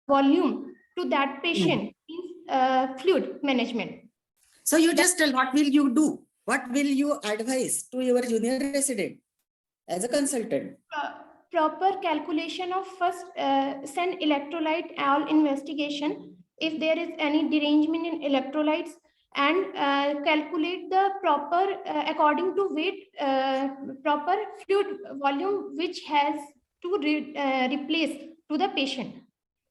volume to that patient means fluid management. So you just tell, what will you do? What will you advise to your junior resident as a consultant? Proper calculation of first send electrolyte all investigation if there is any derangement in electrolytes, and calculate the proper according to weight proper fluid volume which has to replace to the patient.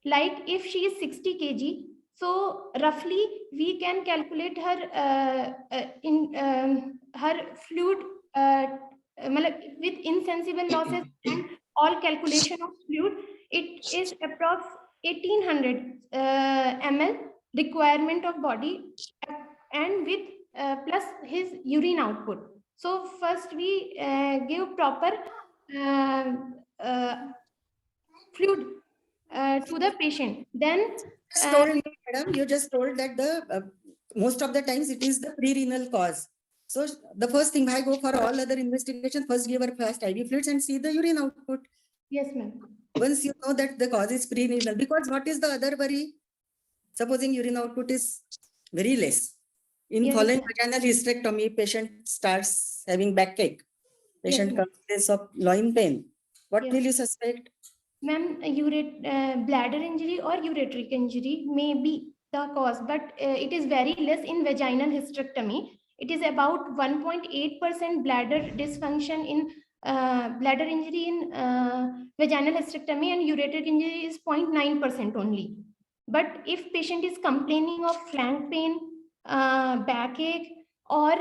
Like if she is 60 kg, so roughly we can calculate her her fluid with insensible losses and all calculation of fluid. It is approx 1800 ml requirement of body, and with plus his urine output. So first we give proper fluid to the patient. Then Madam, you just told that the most of the times it is the pre-renal cause. So the first thing, I go for all other investigations, first give her fast IV fluids and see the urine output. Yes, ma'am. Once you know that the cause is pre-renal, because what is the other worry? Supposing urine output is very less. In following vaginal hysterectomy, patient starts having backache. Patient comes case of loin pain. What will you suspect? Ma'am, bladder injury or ureteric injury may be the cause, but it is very less in vaginal hysterectomy. It is about 1.8% bladder dysfunction in bladder injury in vaginal hysterectomy, and ureteric injury is 0.9% only. But if patient is complaining of flank pain, backache, or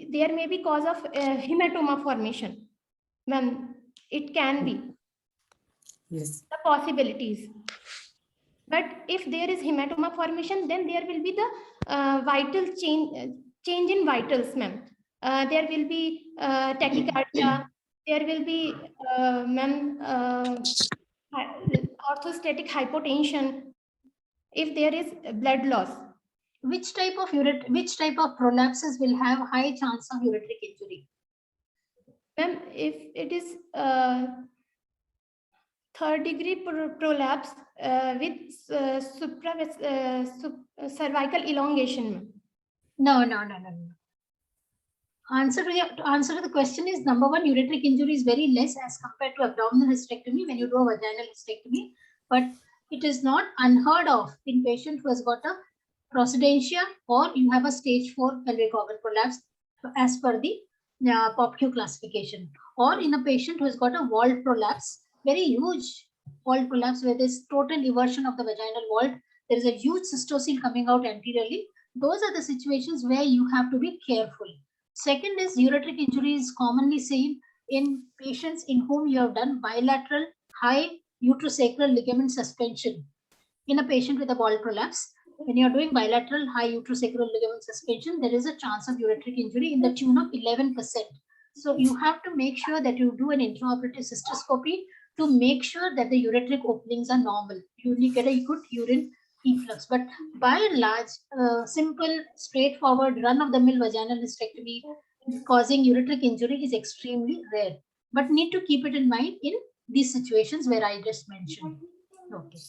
there may be cause of hematoma formation, ma'am, it can be. Yes. The possibilities. But if there is hematoma formation, then there will be the vital change in vitals, ma'am. There will be tachycardia. There will be, ma'am, orthostatic hypotension. If there is blood loss. Which type of prolapses will have high chance of ureteric injury? Ma'am, if it is third degree prolapse with cervical elongation. No. Answer to the question is, number one, ureteric injury is very less as compared to abdominal hysterectomy when you do a vaginal hysterectomy, but it is not unheard of in patient who has got a procedentia or you have a stage 4 pelvic organ prolapse as per the POPQ classification, or in a patient who has got a vault prolapse, very huge vault prolapse where there's total eversion of the vaginal vault, there is a huge cystocele coming out anteriorly. Those are the situations where you have to be careful. Second is ureteric injury is commonly seen in patients in whom you have done bilateral high uterosacral ligament suspension. In a patient with a vault prolapse, when you are doing bilateral high uterosacral ligament suspension, there is a chance of ureteric injury in the tune of 11%. So you have to make sure that you do an intraoperative cystoscopy to make sure that the ureteric openings are normal. You get a good urine efflux. But by and large, simple, straightforward, run-of-the-mill vaginal hysterectomy causing ureteric injury is extremely rare. But need to keep it in mind in these situations where I just mentioned. Okay.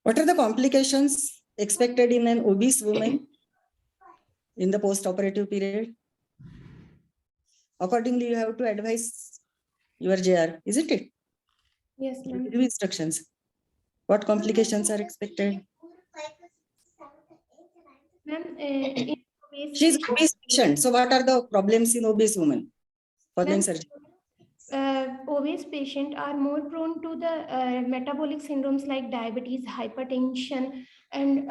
What are the complications expected in an obese woman in the post-operative period? Accordingly, you have to advise your JR, isn't it? Yes, ma'am. Give instructions. What complications are expected? Ma'am, she's an obese patient. So what are the problems in obese women following surgery? Obese patients are more prone to the metabolic syndromes like diabetes, hypertension, and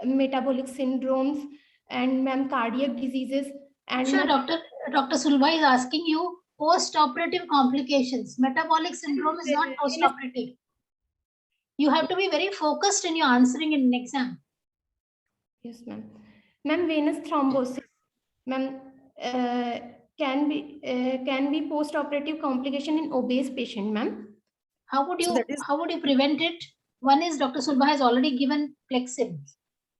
metabolic syndromes, and cardiac diseases. And sure, Dr. Sulva is asking you post-operative complications. Metabolic syndrome is not post-operative. You have to be very focused in your answering in an exam. Yes, ma'am. Ma'am, venous thrombosis, ma'am, can be post-operative complication in obese patient, ma'am. How would you prevent it? One is Dr. Sulba has already given Plexin,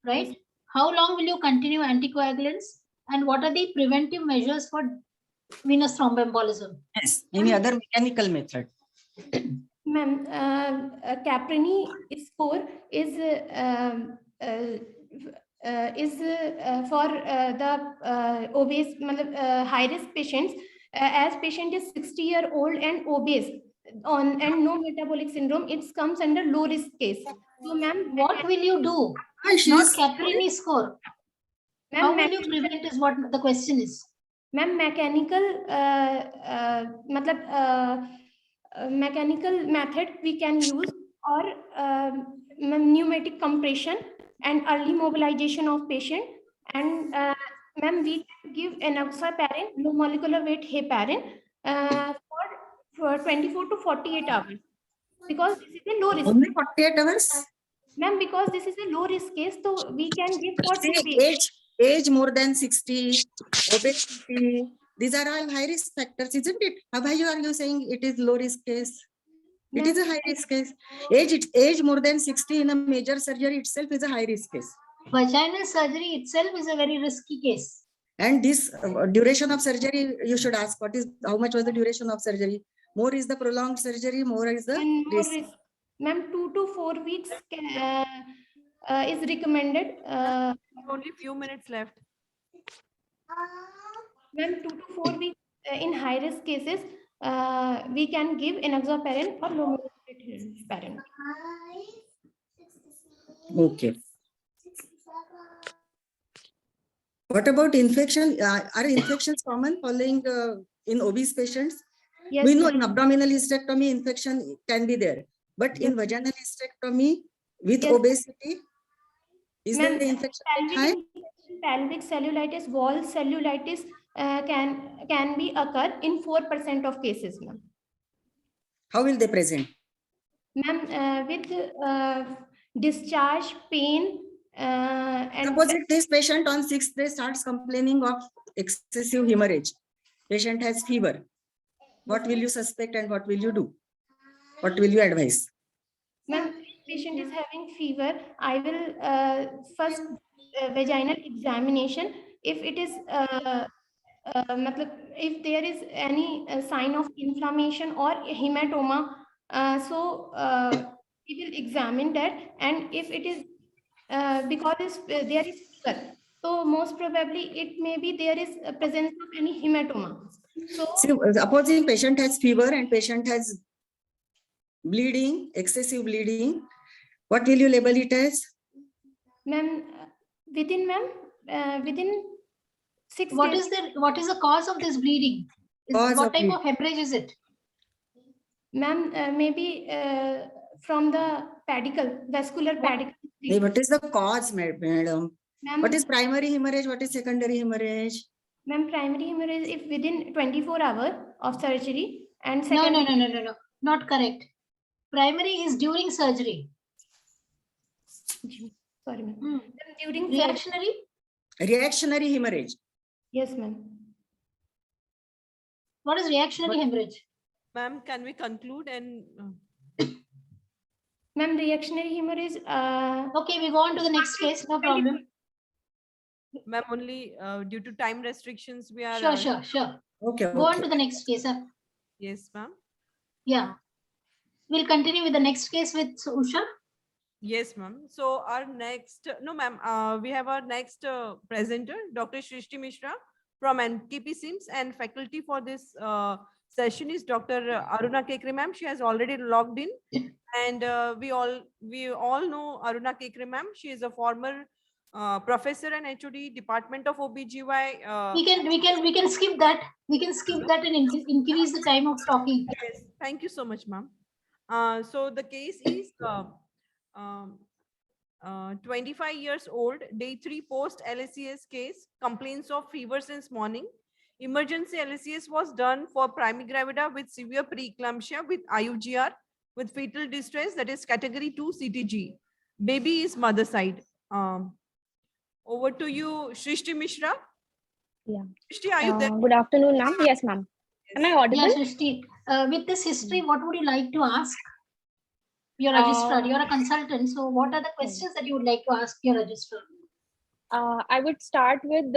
right? Yes. How long will you continue anticoagulants? And what are the preventive measures for venous thromboembolism? Yes, any other mechanical method? Ma'am, Caprini score is for the obese, high risk patients, as patient is 60-year-old and obese and no metabolic syndrome, it comes under low risk case. So, ma'am, What will you do? She Not is- Caprini score. How will you prevent is what the question is. Ma'am, mechanical mechanical method we can use, or pneumatic compression and early mobilization of patient, and ma'am, we can give enoxaparin, low molecular weight heparin, for 24 to 48 hours, because this is a low risk. Only 48 hours? Ma'am, because this is a low risk case, so we can give for 2 See, days. age more than 60, obesity, these are all high risk factors, isn't it? How are you saying it is low risk case? It is a high risk case. Age more than 60 in a major surgery itself is a high risk case. Vaginal surgery itself is a very risky case. And this duration of surgery, you should ask how much was the duration of surgery? More is the prolonged surgery, more is the And more risk. risk. Ma'am, 2 to 4 weeks is recommended. Only few minutes left. Ma'am, 2 to 4 weeks in high risk cases, we can give enoxaparin or low molecular heparin. Okay. What about infection? Are infections common following in obese patients? Yes, We know ma'am. in abdominal hysterectomy, infection can be there. But in Yes. vaginal hysterectomy with Yes. obesity, is Ma'am, the infection high? pelvic cellulitis, wall cellulitis can be occur in 4% of cases, ma'am. How will they present? Ma'am, with discharge, pain, and Suppose if this patient on 6th day starts complaining of excessive hemorrhage, patient has fever, what will you suspect and what will you do? What will you advise? ma'am, if patient is having fever, I will first vaginal examination. If it is if there is any sign of inflammation or hematoma, we will examine that, and if it is because there is fever, so most probably it may be there is a presence of any hematoma. So See, supposing patient has fever and patient has bleeding, excessive bleeding, what will you label it as? ma'am, within 6 What days. is the cause of this bleeding? Cause What of type bleeding. of hemorrhage is it? Ma'am, maybe from the pedicle, vascular pedicle. Hey, what is the cause, madam? Ma'am, What is primary hemorrhage? What is secondary hemorrhage? ma'am, primary hemorrhage if within 24 hours of surgery, and No, secondary. no. Not correct. Primary is during surgery. Sorry, ma'am. Hmm. During surgery. Reactionary? Reactionary hemorrhage. Yes, ma'am. What is reactionary hemorrhage? Ma'am, can we conclude and Ma'am, reactionary hemorrhage. Okay, we go on to the next case. No problem. ma'am, only due to time restrictions we are Sure. Okay. Go on to the next case. Yes, ma'am. Yeah. We'll continue with the next case with Usha. Yes, ma'am. So our next, no, ma'am, we have our next presenter, Dr. Shrishti Mishra from NKP Sims, and faculty for this session is Dr. Aruna Kekre, ma'am. She has already logged in, and we all know Aruna Kekre, ma'am. She is a former professor and HOD Department of OBGY. We can skip that. We can skip that and increase the time of talking. Yes, thank you so much, ma'am. So the case is 25 years old, day 3 post LSCS case, complaints of fever since morning. Emergency LSCS was done for primigravida with severe preeclampsia with IUGR with fetal distress, that is category 2 CTG. Baby is mother side. Over to you, Shrishti Mishra. Yeah. Shrishti, are you there? Good afternoon, ma'am. Yes, ma'am. Am I audible? Yeah, Shrishti. With this history, what would you like to ask your registrar? You're a consultant, so what are the questions that you would like to ask your registrar? I would start with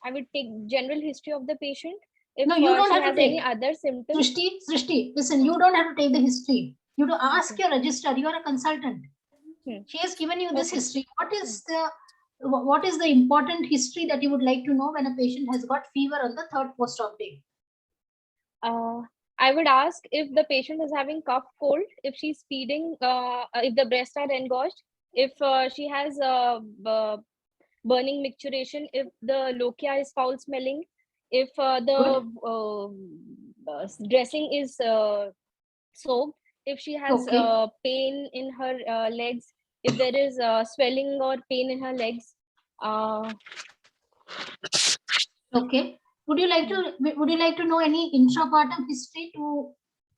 I would take general history of the patient, If No, you don't she have to has any take. other symptoms. Srishti, listen, you don't have to take the history. You to ask Okay. your registrar. You are a consultant. She has given you this Okay. history. What is the important history that you would like to know when a patient has got fever on the third post-op day? I would ask if the patient is having cough cold, if she's feeding, if the breasts are engorged, if she has burning micturition, if the lochia is foul smelling, if the dressing is soaked, if she has Okay. pain in her legs, if there is swelling or pain in her legs. Okay. Would you like to know any intrapartum history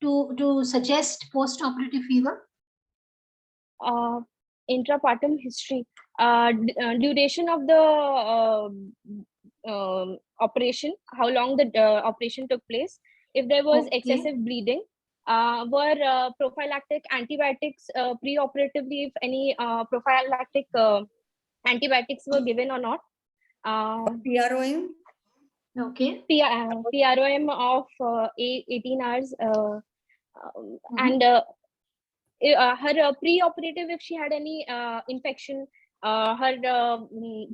to suggest post-operative fever? Intrapartum history, duration of the operation, how long the operation took place, if there was Okay. excessive bleeding, were prophylactic antibiotics pre-operatively, if any prophylactic antibiotics were given or not. PROM? Okay. PROM of 18 hours, and her pre-operative, if she had any infection, her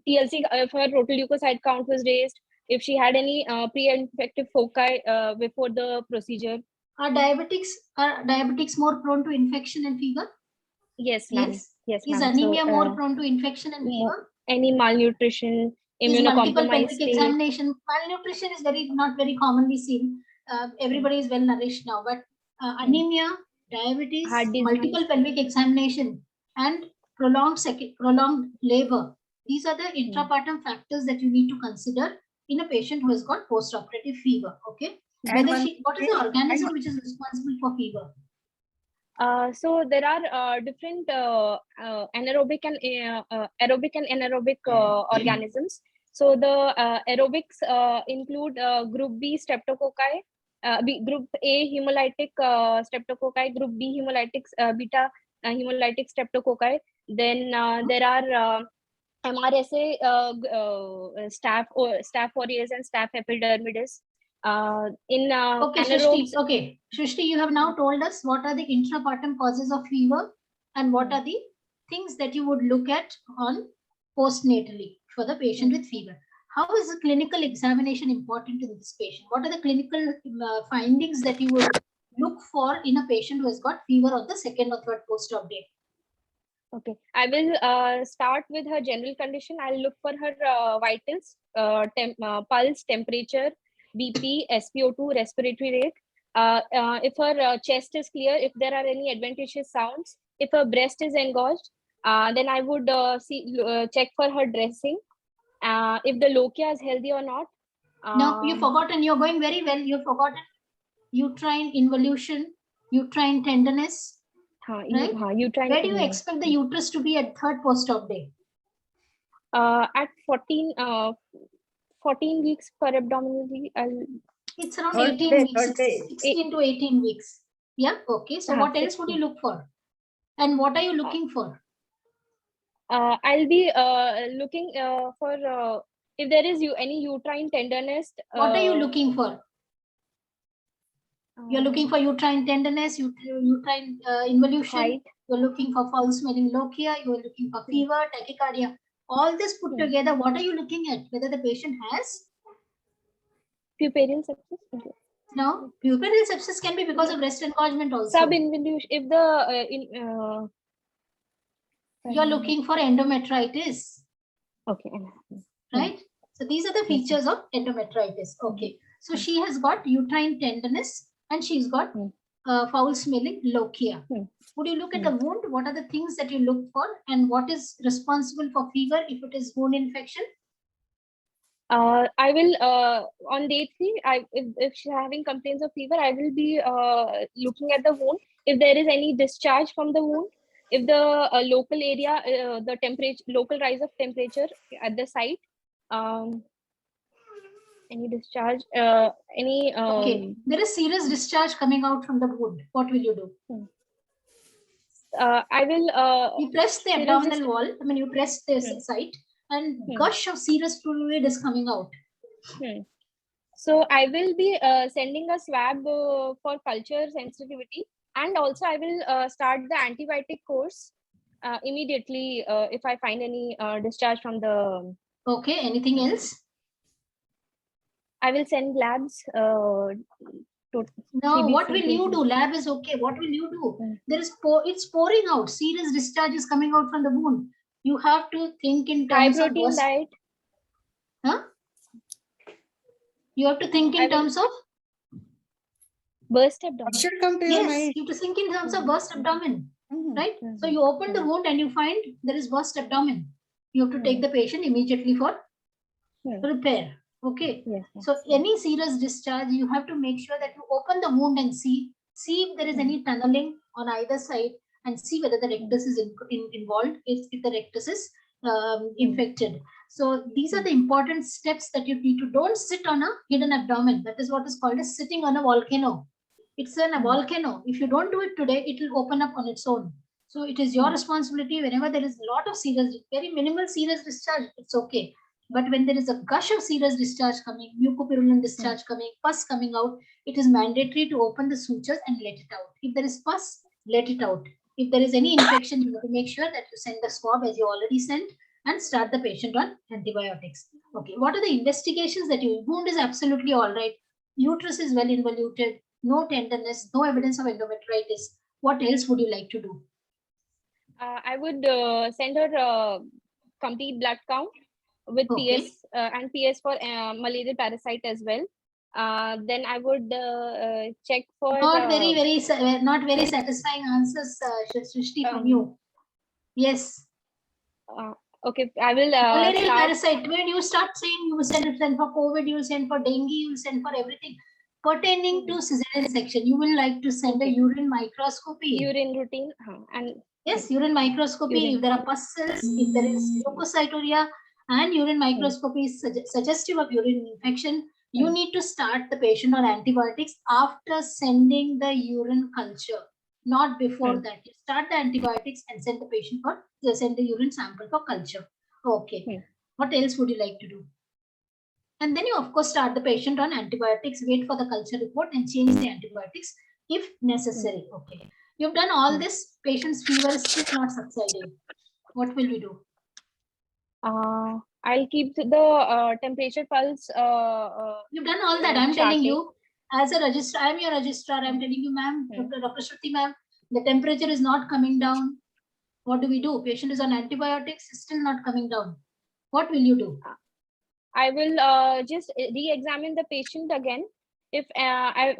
TLC, if her total leukocyte count was raised, if she had any pre-infective foci before the procedure. Are diabetics more prone to infection and fever? Yes, ma'am. Yes, Is ma'am. anemia more prone to infection and fever? Any malnutrition, Is multiple immunocompromised pelvic state. examination. Malnutrition is not very commonly seen. Everybody is well nourished now, but anemia, diabetes, Heart disease. multiple pelvic examination, and prolonged labor. These are the intrapartum factors that you need to consider in a patient who has got post-operative fever. Okay. What is the organism which is responsible for fever? So there are different anaerobic and aerobic and anaerobic organisms. So the aerobics include group B streptococci, group A hemolytic streptococci, group B hemolytic beta hemolytic streptococci. Then there are MRSA staph aureus and staph epidermidis. Okay, anaerobes. Okay, Shrishti, you have now told us what are the intrapartum causes of fever and what are the things that you would look at on postnatally for the patient with fever. How is the clinical examination important in this patient? What are the clinical findings that you would look for in a patient who has got fever on the second or third post-op day? Okay, I will start with her general condition. I'll look for her vitals, pulse, temperature, BP, SpO2, respiratory rate. If her chest is clear, if there are any adventitious sounds, if her breast is engorged, then I would check for her dressing. If the lochia is healthy or not. No, you've forgotten. You're going very well. You've forgotten uterine involution, uterine tenderness. Right? Where do you expect the uterus to be at third post-op day? At 14 weeks per abdominally. It's around 18 weeks, 16 to 18 weeks. Yeah, okay. So what else would you look for? And what are you looking for? I'll be looking for if there is any uterine tenderness. What are you looking for? You're looking for uterine tenderness, uterine involution. Height. You're looking for foul smelling lochia. You're looking for fever, tachycardia. All this put together, what are you looking at? Whether the patient has puerperal sepsis? Okay. No, puerperal sepsis can be because of breast engorgement also. Subinvolution. If the you're looking for endometritis. Okay. Right? So these are the features of endometritis. Okay. So she has got uterine tenderness and she's got foul smelling lochia. Would you look at the wound? What are the things that you look for and what is responsible for fever if it is wound infection? I will on day 3. If she's having complaints of fever, I will be looking at the wound. If there is any discharge from the wound, if the local area, the temperature, local rise of temperature at the site, any discharge, any. Okay, there is serious discharge coming out from the wound. What will you do? I will. You press the abdominal wall. I mean, you press this site, and gush of serous fluid is coming out. So I will be sending a swab for culture sensitivity, and also I will start the antibiotic course immediately if I find any discharge from the. Okay, anything else? I will send labs. Now, TB what will you symptoms. do? Lab is okay. What will you do? Mm. There is it's pouring out. Serious discharge is coming out from the wound. You have to think in High terms of protein diet. Huh? You have to think I in will- terms of Burst abdomen. Should come to your yes. mind. You have to think in terms of burst abdomen, Mhm. right? So Mhm. you open the wound and you find there is burst abdomen. You have to take the patient immediately for repair. Okay. Yes. So any serious discharge, you have to make sure that you open the wound and see if there is any tunneling on either side, and see whether the rectus is involved, if the rectus is infected. So these are the important steps that you need to. Don't sit on a hidden abdomen. That is what is called as sitting on a volcano. It's a volcano. If you don't do it today, it will open up on its own. So it is your responsibility. Whenever there is a lot of serious, very minimal serious discharge, it's okay. But when there is a gush of serious discharge coming, mucopurulent discharge coming, pus coming out, it is mandatory to open the sutures and let it out. If there is pus, let it out. If there is any infection, you have to make sure that you send the swab as you already sent and start the patient on antibiotics. Okay, what are the investigations that you? Wound is absolutely all right. Uterus is well involuted, no tenderness, no evidence of endometritis. What else would you like to do? I would send her complete blood count with PS and PS for malaria parasite as well. Then I would check for not very satisfying answers, Srishti, from you. Yes. Okay, I will Malarial parasite. When you start saying you will send for COVID, you will send for dengue, you will send for everything pertaining to cesarean section. You will like to send a urine microscopy. Urine routine and yes, urine microscopy. Urine. If there are pus cells, if there is leukocyturia, and urine microscopy is suggestive of urine infection, you need to start the patient on antibiotics after sending the urine culture, not before that. You start the antibiotics and send the patient for send the urine sample for culture. Okay. What else would you like to do? And then you of course start the patient on antibiotics, wait for the culture report and change the antibiotics if necessary. Okay. You've done all this, patient's fever is still not subsiding. What will we do? I'll keep the temperature pulse. You've done all that. I'm telling you, as a registrar, I'm your registrar. I'm telling you, ma'am, Dr. Shruti, ma'am, the temperature is not coming down. What do we do? Patient is on antibiotics, still not coming down. What will you do? I will just re-examine the patient again. If I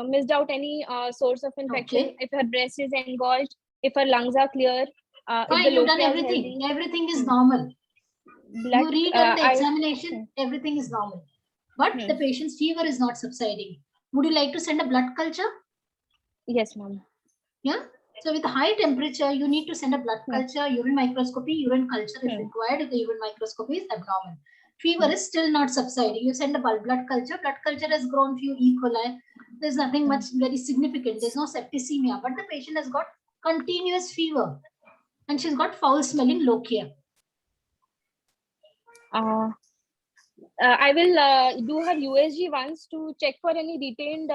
missed out any source of infection, if her breast is engorged, if her lungs are clear, fine, you've done everything. Everything is normal. You redone the examination, everything is normal. But the patient's fever is not subsiding. Would you like to send a blood culture? Yes, ma'am. Yeah. So with high temperature, you need to send a blood culture, urine microscopy, urine culture is required if the urine microscopy is abnormal. Fever is still not subsiding. You send a blood culture has grown few E. coli. There's nothing much very significant. There's no septicemia, but the patient has got continuous fever and she's got foul smelling lochia. I will do her USG once to check for any retained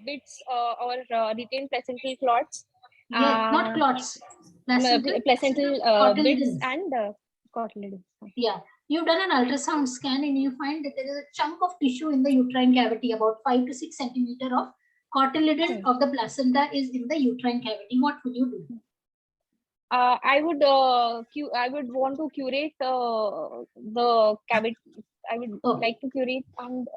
bits or retained placental clots. Not clots. Placental bits and cotyledons. Yeah. You've done an ultrasound scan and you find that there is a chunk of tissue in the uterine cavity, about 5 to 6 centimeters of cotyledon of the placenta is in the uterine cavity. What will you do? I would want to curate the cavity. I would like to curate and.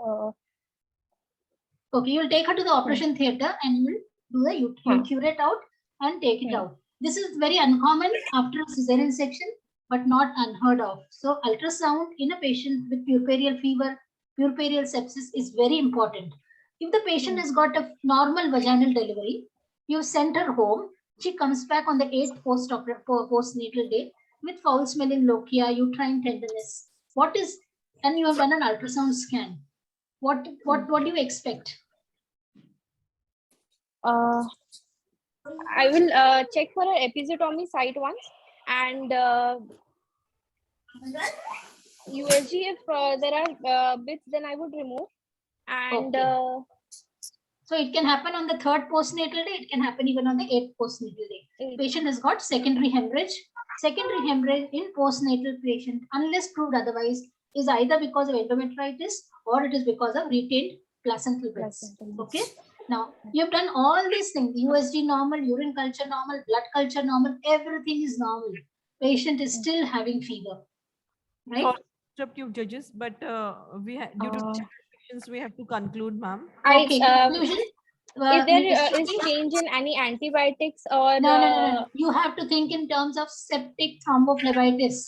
Okay, you'll take her to the operation theater and you will do the you'll curate out and take it out. This is very uncommon after a cesarean section, but not unheard of. So ultrasound in a patient with puerperial fever, puerperial sepsis is very important. If the patient has got a normal vaginal delivery, you send her home. She comes back on the 8th postnatal day with foul smelling lochia, uterine tenderness. And you have done an ultrasound scan. What do you expect? I will check for an episiotomy site once and USG if there are bits, then I would remove. And Okay. So it can happen on the 3rd postnatal day. It can happen even on the 8th postnatal day. Patient has got secondary hemorrhage. Secondary hemorrhage in postnatal patient, unless proved otherwise, is either because of endometritis or it is because of retained placental beds. Okay. Now you've done all these things: USG normal, urine culture normal, blood culture normal. Everything is normal. Patient is still having fever. Right. Sorry to interrupt you, judges, but we due to time restrictions, we have to conclude, ma'am. Okay. Conclusion. Is there is change in any antibiotics or No. You have to think in terms of septic thrombophlebitis.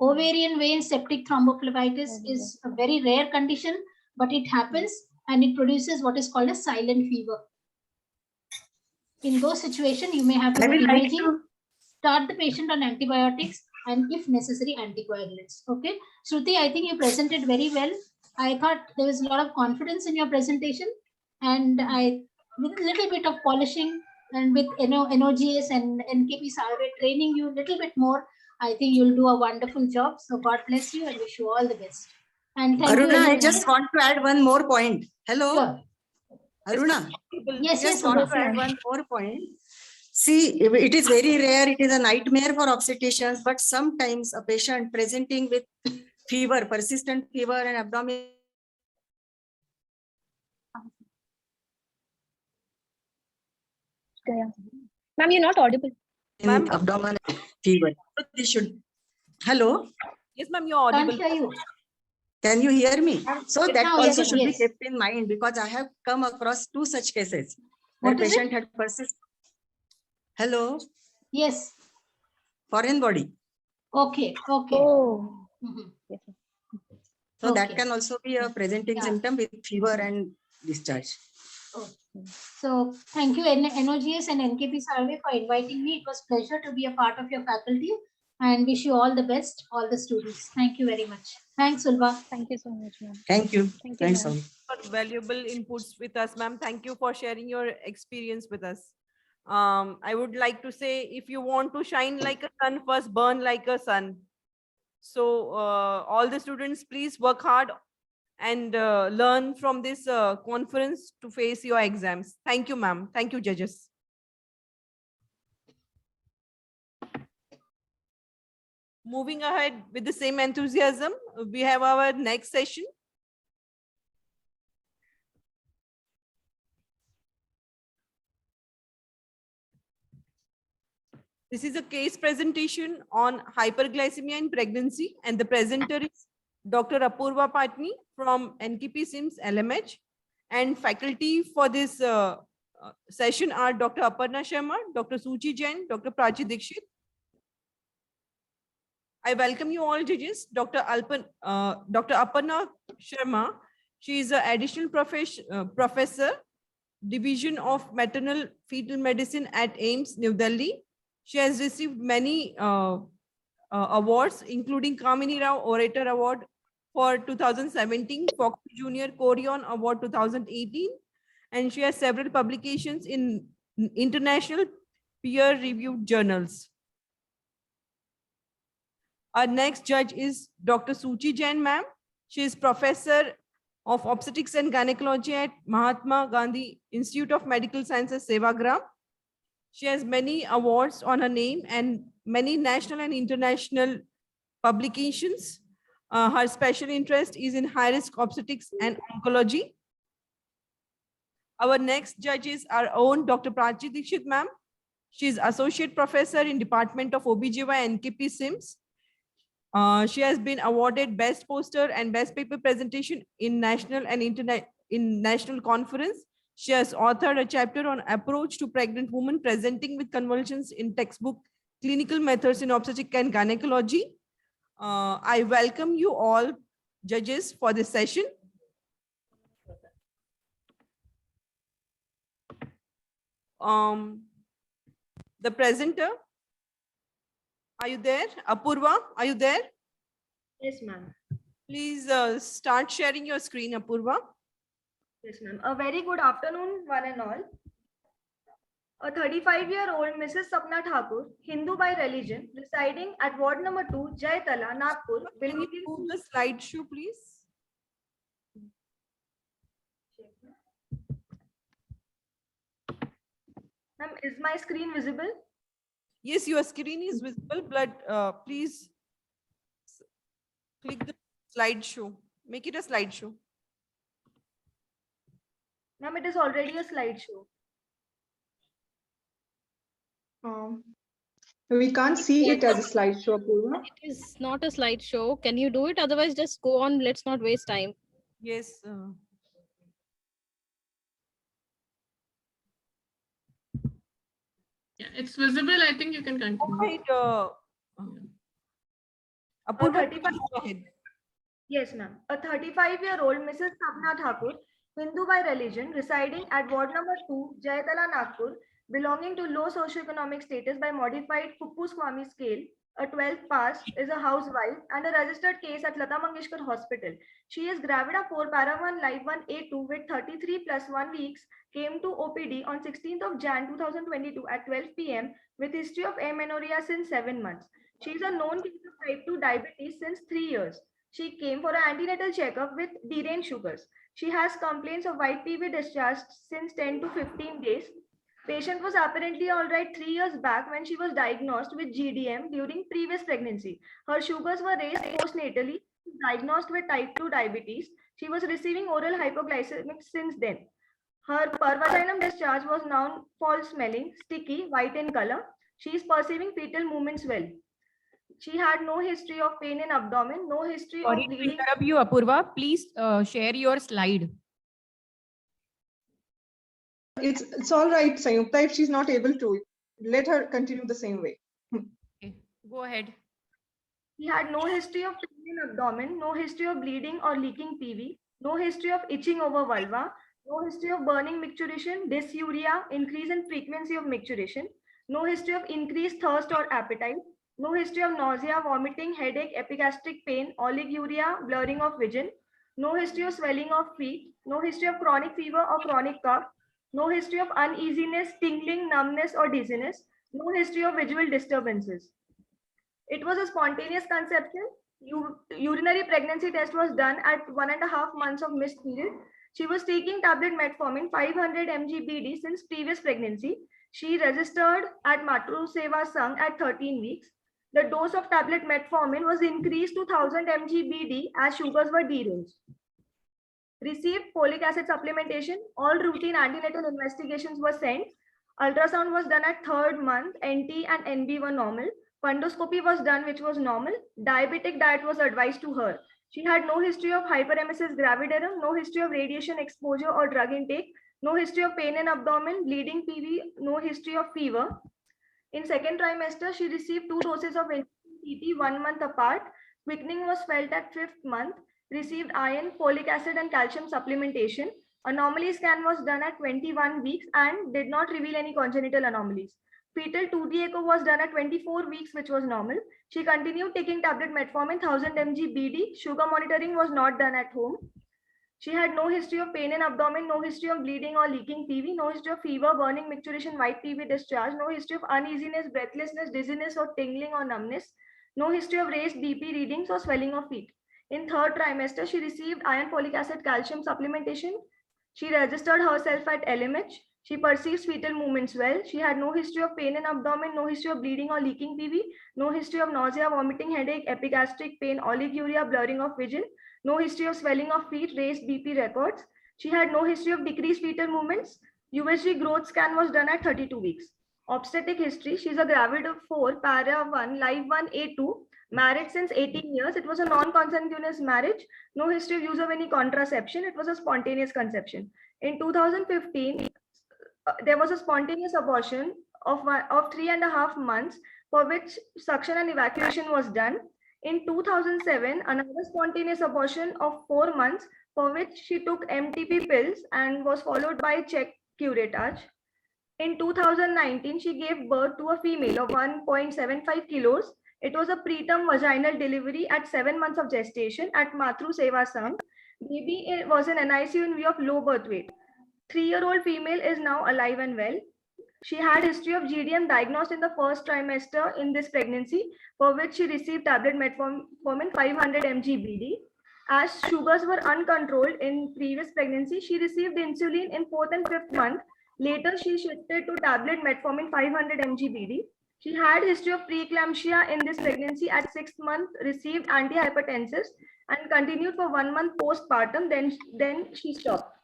Ovarian vein septic thrombophlebitis is a very rare condition, but it happens and it produces what is called a silent fever. In those situations, you may have to do imaging, start the patient on antibiotics, and if necessary, anticoagulants. Okay. Shruti, I think you presented very well. I thought there was a lot of confidence in your presentation, and with a little bit of polishing and with NOGS and NKP survey training you a little bit more, I think you'll do a wonderful job. So God bless you and wish you all the best. And thank you. Aruna, I just want to add one more point. Hello, Sure. Aruna. Yes, Want to add one more point. See, it is very rare. It is a nightmare for obstetricians, but sometimes a patient presenting with fever, persistent fever and abdomen. Ma'am, you're not audible. Ma'am, Abdomen fever. They should. Hello. Yes, ma'am, you're audible. Can't hear you. Can you hear me? So that Now, also yes, should be yes. kept in mind, because I have come across 2 such cases. What The is patient it? had persistent. Hello. Yes. Foreign body. Okay. Oh. Mhm. So that Okay. can also be a presenting symptom with fever and discharge. So thank you NOGS and NKP survey for inviting me. It was a pleasure to be a part of your faculty and wish you all the best, all the students. Thank you very much. Thanks, Ulva. Thank you so much, ma'am. Thank you. Thank you, Thanks, ma'am. all. For valuable inputs with us, ma'am. Thank you for sharing your experience with us. I would like to say, if you want to shine like a sun, first burn like a sun. So all the students, please work hard and learn from this conference to face your exams. Thank you, ma'am. Thank you, judges. Moving ahead with the same enthusiasm, we have our next session. This is a case presentation on hyperglycemia in pregnancy, and the presenter is Dr. Apurva Patni from NKP SIMS LMH, and faculty for this session are Dr. Aparna Sharma, Dr. Suchi Jain, Dr. Prachi Dikshit. I welcome you all judges. Dr. Aparna Sharma, she is an additional professor, Division of Maternal Fetal Medicine at AIIMS, New Delhi. She has received many awards, including Kamini Rao Orator Award for 2017, Fox Junior Corion Award 2018, and she has several publications in international peer-reviewed journals. Our next judge is Dr. Suchi Jain, ma'am. She is professor of obstetrics and gynecology at Mahatma Gandhi Institute of Medical Sciences, Sevagram. She has many awards on her name and many national and international publications. Her special interest is in high-risk obstetrics and oncology. Our next judge is our own Dr. Prachi Dikshit, ma'am. She is associate professor in Department of OBGYN NKP SIMS. She has been awarded best poster and best paper presentation in national and national conference. She has authored a chapter on approach to pregnant women presenting with convulsions in textbook Clinical Methods in Obstetrics and Gynecology. I welcome you all judges for this session. The presenter, are you there? Apurva, are you there? Yes, ma'am. Please start sharing your screen, Apurva. Yes, ma'am. A very good afternoon, one and all. A 35-year-old Mrs. Sapna Thakur, Hindu by religion, residing at Ward number 2, Jaytala, Nagpur. Can you move the slideshow, please? Ma'am, is my screen visible? Yes, your screen is visible, but please click the slideshow. Make it a slideshow. Ma'am, it is already a slideshow. We can't see it as a slideshow, Purva. It is not a slideshow. Can you do it? Otherwise, just go on. Let's not waste time. Yes. Yeah, it's visible. I think you can continue. Right. A Apurva, 35 go ahead. Yes, ma'am. A 35-year-old Mrs. Sapna Thakur, Hindu by religion, residing at ward number 2, Jayatala, Nagpur, belonging to low socioeconomic status by modified Kuppu-Swami scale, a 12th pass, is a housewife and a registered case at Lata Mangeshkar Hospital. She is gravida 4 para 1 live 1 A2 with 33 plus 1 weeks, came to OPD on 16th of Jan 2022 at 12 p.m. with history of amenorrhea since 7 months. She is a known case of type 2 diabetes since 3 years. She came for an antenatal checkup with deranged sugars. She has complaints of white PV discharge since 10 to 15 days. Patient was apparently all right 3 years back when she was diagnosed with GDM during previous pregnancy. Her sugars were raised postnatally, diagnosed with type 2 diabetes. She was receiving oral hypoglycemic since then. Her pervaginal discharge was now foul smelling, sticky, white in color. She is perceiving fetal movements well. She had no history of pain in abdomen, no history Sorry of to bleeding. interrupt you, Apurva. Please share your slide. It's all right, Sayukta. If she's not able to, let her continue the same way. Okay, go ahead. He had no history of pain in abdomen, no history of bleeding or leaking PV, no history of itching over vulva, no history of burning micturition, dysuria, increase in frequency of micturition, no history of increased thirst or appetite, no history of nausea, vomiting, headache, epigastric pain, oliguria, blurring of vision, no history of swelling of feet, no history of chronic fever or chronic cough, no history of uneasiness, tingling, numbness or dizziness, no history of visual disturbances. It was a spontaneous conception. Urinary pregnancy test was done at 1.5 months of missed period. She was taking tablet metformin 500 mg BD since previous pregnancy. She registered at Macrosomia Sangh at 13 weeks. The dose of tablet metformin was increased to 1000 mg BD as sugars were deranged. Received folic acid supplementation. All routine antenatal investigations were sent. Ultrasound was done at 3rd month. NT and NB were normal. Fundoscopy was done, which was normal. Diabetic diet was advised to her. She had no history of hyperemesis gravidarum, no history of radiation exposure or drug intake, no history of pain in abdomen, bleeding PV, no history of fever. In 2nd trimester, she received 2 doses of PP 1 month apart. Quickening was felt at 5th month. Received iron, folic acid and calcium supplementation. Anomaly scan was done at 21 weeks and did not reveal any congenital anomalies. Fetal 2D echo was done at 24 weeks, which was normal. She continued taking tablet metformin 1000 mg BD. Sugar monitoring was not done at home. She had no history of pain in abdomen, no history of bleeding or leaking PV, no history of fever, burning, micturition, white PV discharge, no history of uneasiness, breathlessness, dizziness or tingling or numbness, no history of raised BP readings or swelling of feet. In 3rd trimester, she received iron, folic acid, calcium supplementation. She registered herself at LMH. She perceives fetal movements well. She had no history of pain in abdomen, no history of bleeding or leaking PV, no history of nausea, vomiting, headache, epigastric pain, oliguria, blurring of vision, no history of swelling of feet, raised BP records. She had no history of decreased fetal movements. USG growth scan was done at 32 weeks. Obstetric history, she's a gravid of 4, para 1, live 1, A2, married since 18 years. It was a non-consanguineous marriage. No history of use of any contraception. It was a spontaneous conception. In 2015, there was a spontaneous abortion of 3.5 months for which suction and evacuation was done. In 2007, another spontaneous abortion of 4 months for which she took MTP pills and was followed by check curettage. In 2019, she gave birth to a female of 1.75 kilos. It was a preterm vaginal delivery at 7 months of gestation at Macrosomia Sangh. Baby was in NICU in view of low birth weight. 3-year-old female is now alive and well. She had history of GDM diagnosed in the 1st trimester in this pregnancy, for which she received tablet metformin 500 mg BD. As sugars were uncontrolled in previous pregnancy, she received insulin in 4th and 5th month Later, she shifted to tablet metformin 500 mg BD. She had history of preeclampsia in this pregnancy at 6 months, received antihypertensives and continued for 1 month postpartum. Then she stopped.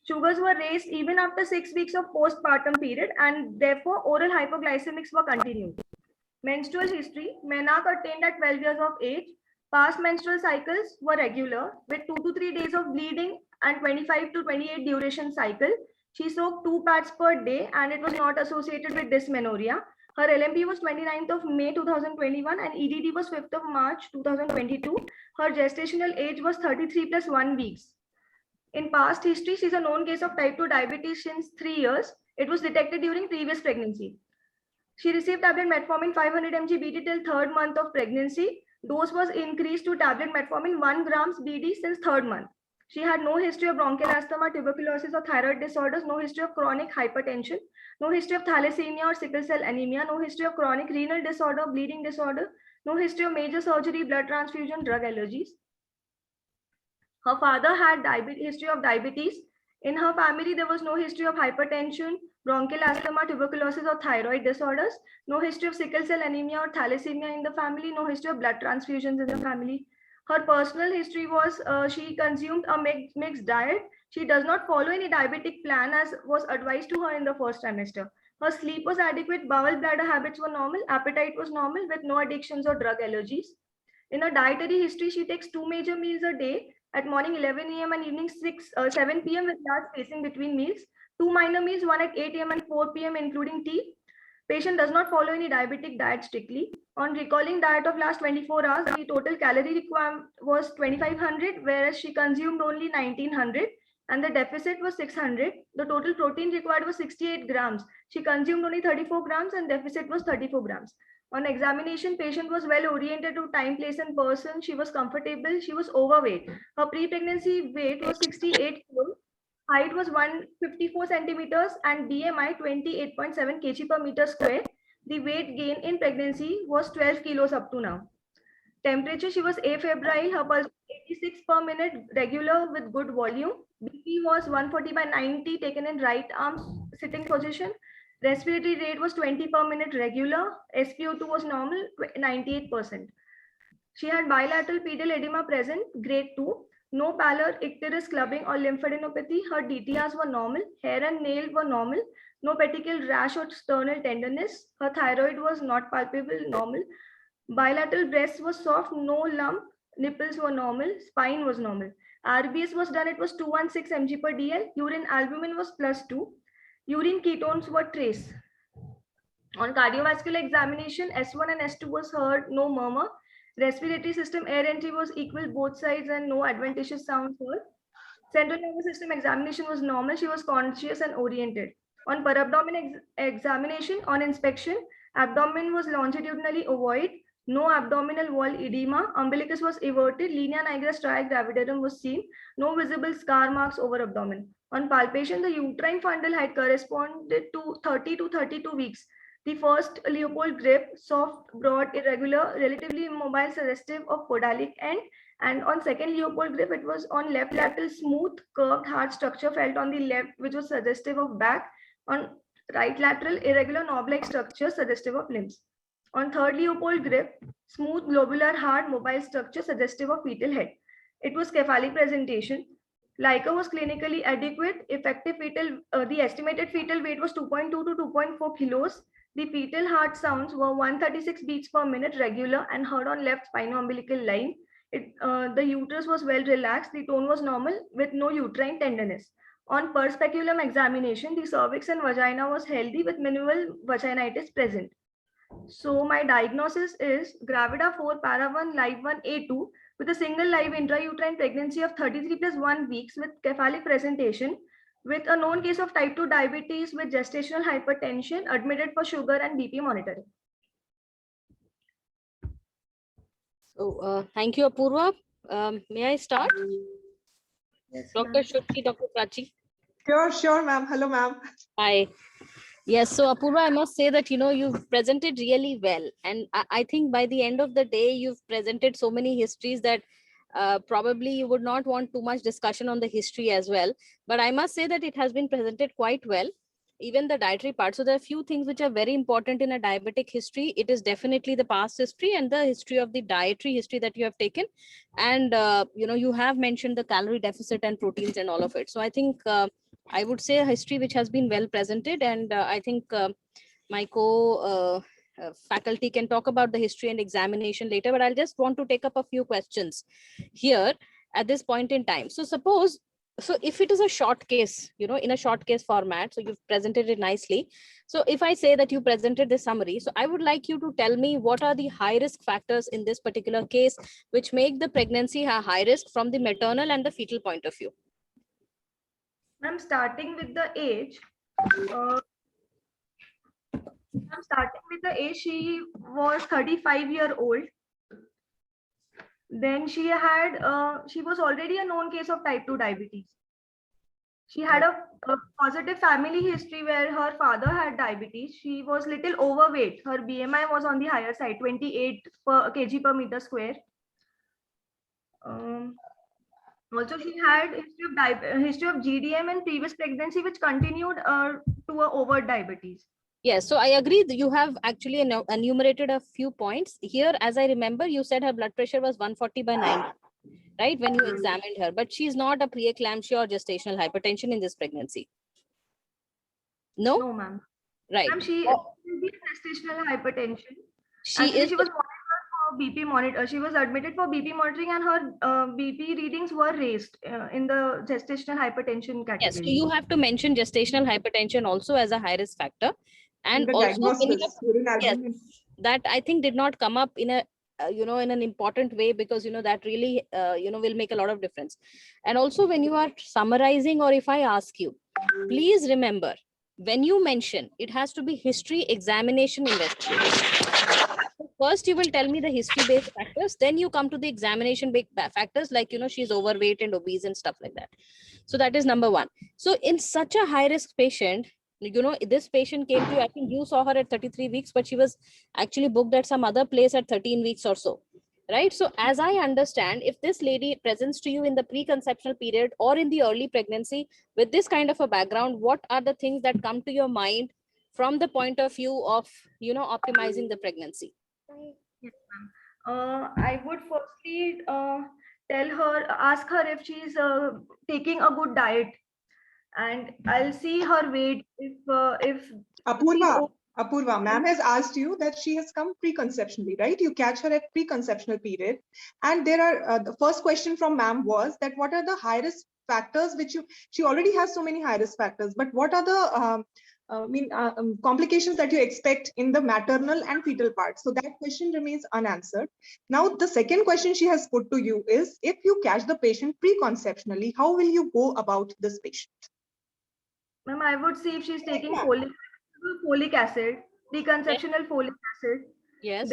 Sugars were raised even after 6 weeks of postpartum period, and therefore oral hypoglycemics were continued. Menstrual history: menarche attained at 12 years of age. Past menstrual cycles were regular with 2 to 3 days of bleeding and 25 to 28 duration cycle. She soaked 2 pads per day and it was not associated with dysmenorrhea. Her LMP was 29th of May 2021 and EDD was 5th of March 2022. Her gestational age was 33 plus 1 weeks. In past history, she's a known case of type 2 diabetes since 3 years. It was detected during previous pregnancy. She received tablet metformin 500 mg BD till 3rd month of pregnancy. Dose was increased to tablet metformin 1 grams BD since 3rd month. She had no history of bronchial asthma, tuberculosis or thyroid disorders, no history of chronic hypertension, no history of thalassemia or sickle cell anemia, no history of chronic renal disorder, bleeding disorder, no history of major surgery, blood transfusion, drug allergies. Her father had history of diabetes. In her family, there was no history of hypertension, bronchial asthma, tuberculosis or thyroid disorders, no history of sickle cell anemia or thalassemia in the family, no history of blood transfusions in the family. Her personal history was she consumed a mixed diet. She does not follow any diabetic plan as was advised to her in the first trimester. Her sleep was adequate, bowel bladder habits were normal, appetite was normal with no addictions or drug allergies. In her dietary history, she takes 2 major meals a day at morning 11 a.m. and evening 7 p.m. with large spacing between meals. 2 minor meals, one at 8 a.m. and 4 p.m. including tea. Patient does not follow any diabetic diet strictly. On recalling diet of last 24 hours, the total calorie requirement was 2500, whereas she consumed only 1900 and the deficit was 600. The total protein required was 68 grams. She consumed only 34 grams and deficit was 34 grams. On examination, patient was well oriented to time, place and person. She was comfortable. She was overweight. Her pre-pregnancy weight was 68 kilos. Height was 154 centimeters and BMI 28.7 kg per meter square. The weight gain in pregnancy was 12 kilos up to now. Temperature, she was afebrile. Her pulse 86 per minute, regular with good volume. BP was 140 by 90 taken in right arm sitting position. Respiratory rate was 20 per minute regular. SpO2 was normal, 98%. She had bilateral pedal edema present, grade 2. No pallor, icterus, clubbing or lymphadenopathy. Her DTRs were normal. Hair and nail were normal. No petechial rash or sternal tenderness. Her thyroid was not palpable, normal. Bilateral breast was soft, no lump. Nipples were normal. Spine was normal. RBS was done. It was 216 mg per dl. Urine albumin was +2. Urine ketones were trace. On cardiovascular examination, S1 and S2 was heard, no murmur. Respiratory system air entry was equal both sides and no adventitious sounds heard. Central nervous system examination was normal. She was conscious and oriented. On per abdomen examination, on inspection, abdomen was longitudinally ovoid. No abdominal wall edema. Umbilicus was everted. Linea nigra striae gravidarum was seen. No visible scar marks over abdomen. On palpation, the uterine fundal height corresponded to 30 to 32 weeks. The first Leopold grip, soft, broad, irregular, relatively immobile, suggestive of podalic end. And on second Leopold grip, it was on left lateral, smooth, curved, hard structure felt on the left, which was suggestive of back. On right lateral, irregular knob-like structure, suggestive of limbs. On third Leopold grip, smooth, globular, hard, mobile structure, suggestive of fetal head. It was cephalic presentation. Leica was clinically adequate. Effective fetal, the estimated fetal weight was 2.2 to 2.4 kilos. The fetal heart sounds were 136 beats per minute regular and heard on left spino-umbilical line. The uterus was well relaxed. The tone was normal with no uterine tenderness. On per speculum examination, the cervix and vagina was healthy with minimal vaginitis present. So my diagnosis is gravida 4 para 1 live 1 A2 with a single live intrauterine pregnancy of 33 plus 1 weeks with cephalic presentation, with a known case of type 2 diabetes with gestational hypertension, admitted for sugar and BP monitoring. So thank you, Apurva. May I start? Yes. Dr. Shruti, Dr. Prachi. Sure, ma'am. Hello, ma'am. Hi. Yes, so Apurva, I must say that, you've presented really well. And I think by the end of the day, you've presented so many histories that probably you would not want too much discussion on the history as well. But I must say that it has been presented quite well. even the dietary part. So there are a few things which are very important in a diabetic history. It is definitely the past history and the history of the dietary history that you have taken. And, you have mentioned the calorie deficit and proteins and all of it. So I think I would say a history which has been well presented. And I think my faculty can talk about the history and examination later, but I'll just want to take up a few questions here at this point in time. So suppose, so if it is a short case, in a short case format, so you've presented it nicely. So if I say that you presented this summary, so I would like you to tell me what are the high risk factors in this particular case, which make the pregnancy a high risk from the maternal and the fetal point of view. I'm starting with the age. She was 35-year-old. Then she was already a known case of type 2 diabetes. She had a positive family history where her father had diabetes. She was little overweight. Her BMI was on the higher side, 28 kg per meter square. Also, she had history of GDM and previous pregnancy, which continued to overt diabetes. Yes, so I agree that you have actually enumerated a few points here. As I remember, you said her blood pressure was 140/90, right, when you examined her, but she's not a preeclampsia or gestational hypertension in this pregnancy. No, ma'am. Right. Ma'am, she is gestational hypertension. She was monitored for BP monitor. She was admitted for BP monitoring, and her BP readings were raised in the gestational hypertension category. Yes, so you have to mention gestational hypertension also as a high risk factor. And also, that I think did not come up in a in an important way, because that really will make a lot of difference. And also, when you are summarizing, or if I ask you, please remember, when you mention, it has to be history, examination, investigation. First you will tell me the history based factors, then you come to the examination based factors, like she's overweight and obese and stuff like that. So that is number one. So in such a high risk patient, this patient came to you, I think you saw her at 33 weeks, but she was actually booked at some other place at 13 weeks or so, right? So as I understand, if this lady presents to you in the preconceptional period or in the early pregnancy with this kind of a background, what are the things that come to your mind from the point of view of optimizing the pregnancy? Yes, ma'am. I would firstly ask her if she's taking a good diet, and I'll see her weight. If Apurva, ma'am has asked you that she has come preconceptionally, right? You catch her at preconceptional period, and there are the first question from ma'am was that what are the high risk factors which she already has so many high risk factors, but what are the complications that you expect in the maternal and fetal part? So that question remains unanswered. Now, the second question she has put to you is, if you catch the patient preconceptionally, how will you go about this patient? Ma'am, I would see if she's taking folic acid, preconceptional folic acid. Yes.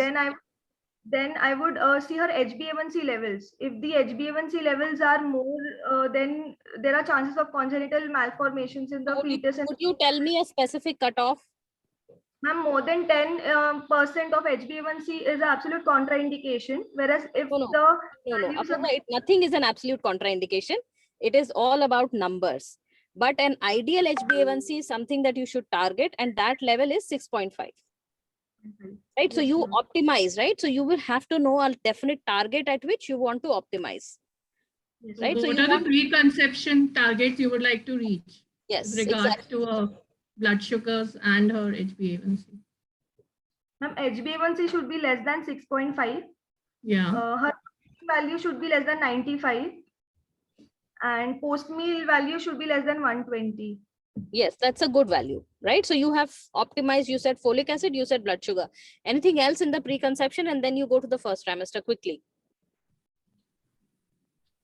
Then I would see her HbA1c levels. If the HbA1c levels are more, then there are chances of congenital malformations in the fetus. Would you tell me a specific cutoff? Ma'am, more than 10% of HbA1c is an absolute contraindication. Whereas if nothing is an absolute contraindication. It is all about numbers. But an ideal HbA1c is something that you should target, and that level is 6.5. Right, so you optimize, right? So you will have to know a definite target at which you want to optimize. Yes. Right. So what are the preconception targets you would like to reach? Yes, with regards to her blood sugars and her HbA1c. Ma'am, HbA1c should be less than 6.5. Yeah. Her value should be less than 95. And post-meal value should be less than 120. Yes, that's a good value, right? So you have optimized, you said folic acid, you said blood sugar. Anything else in the preconception, and then you go to the first trimester quickly.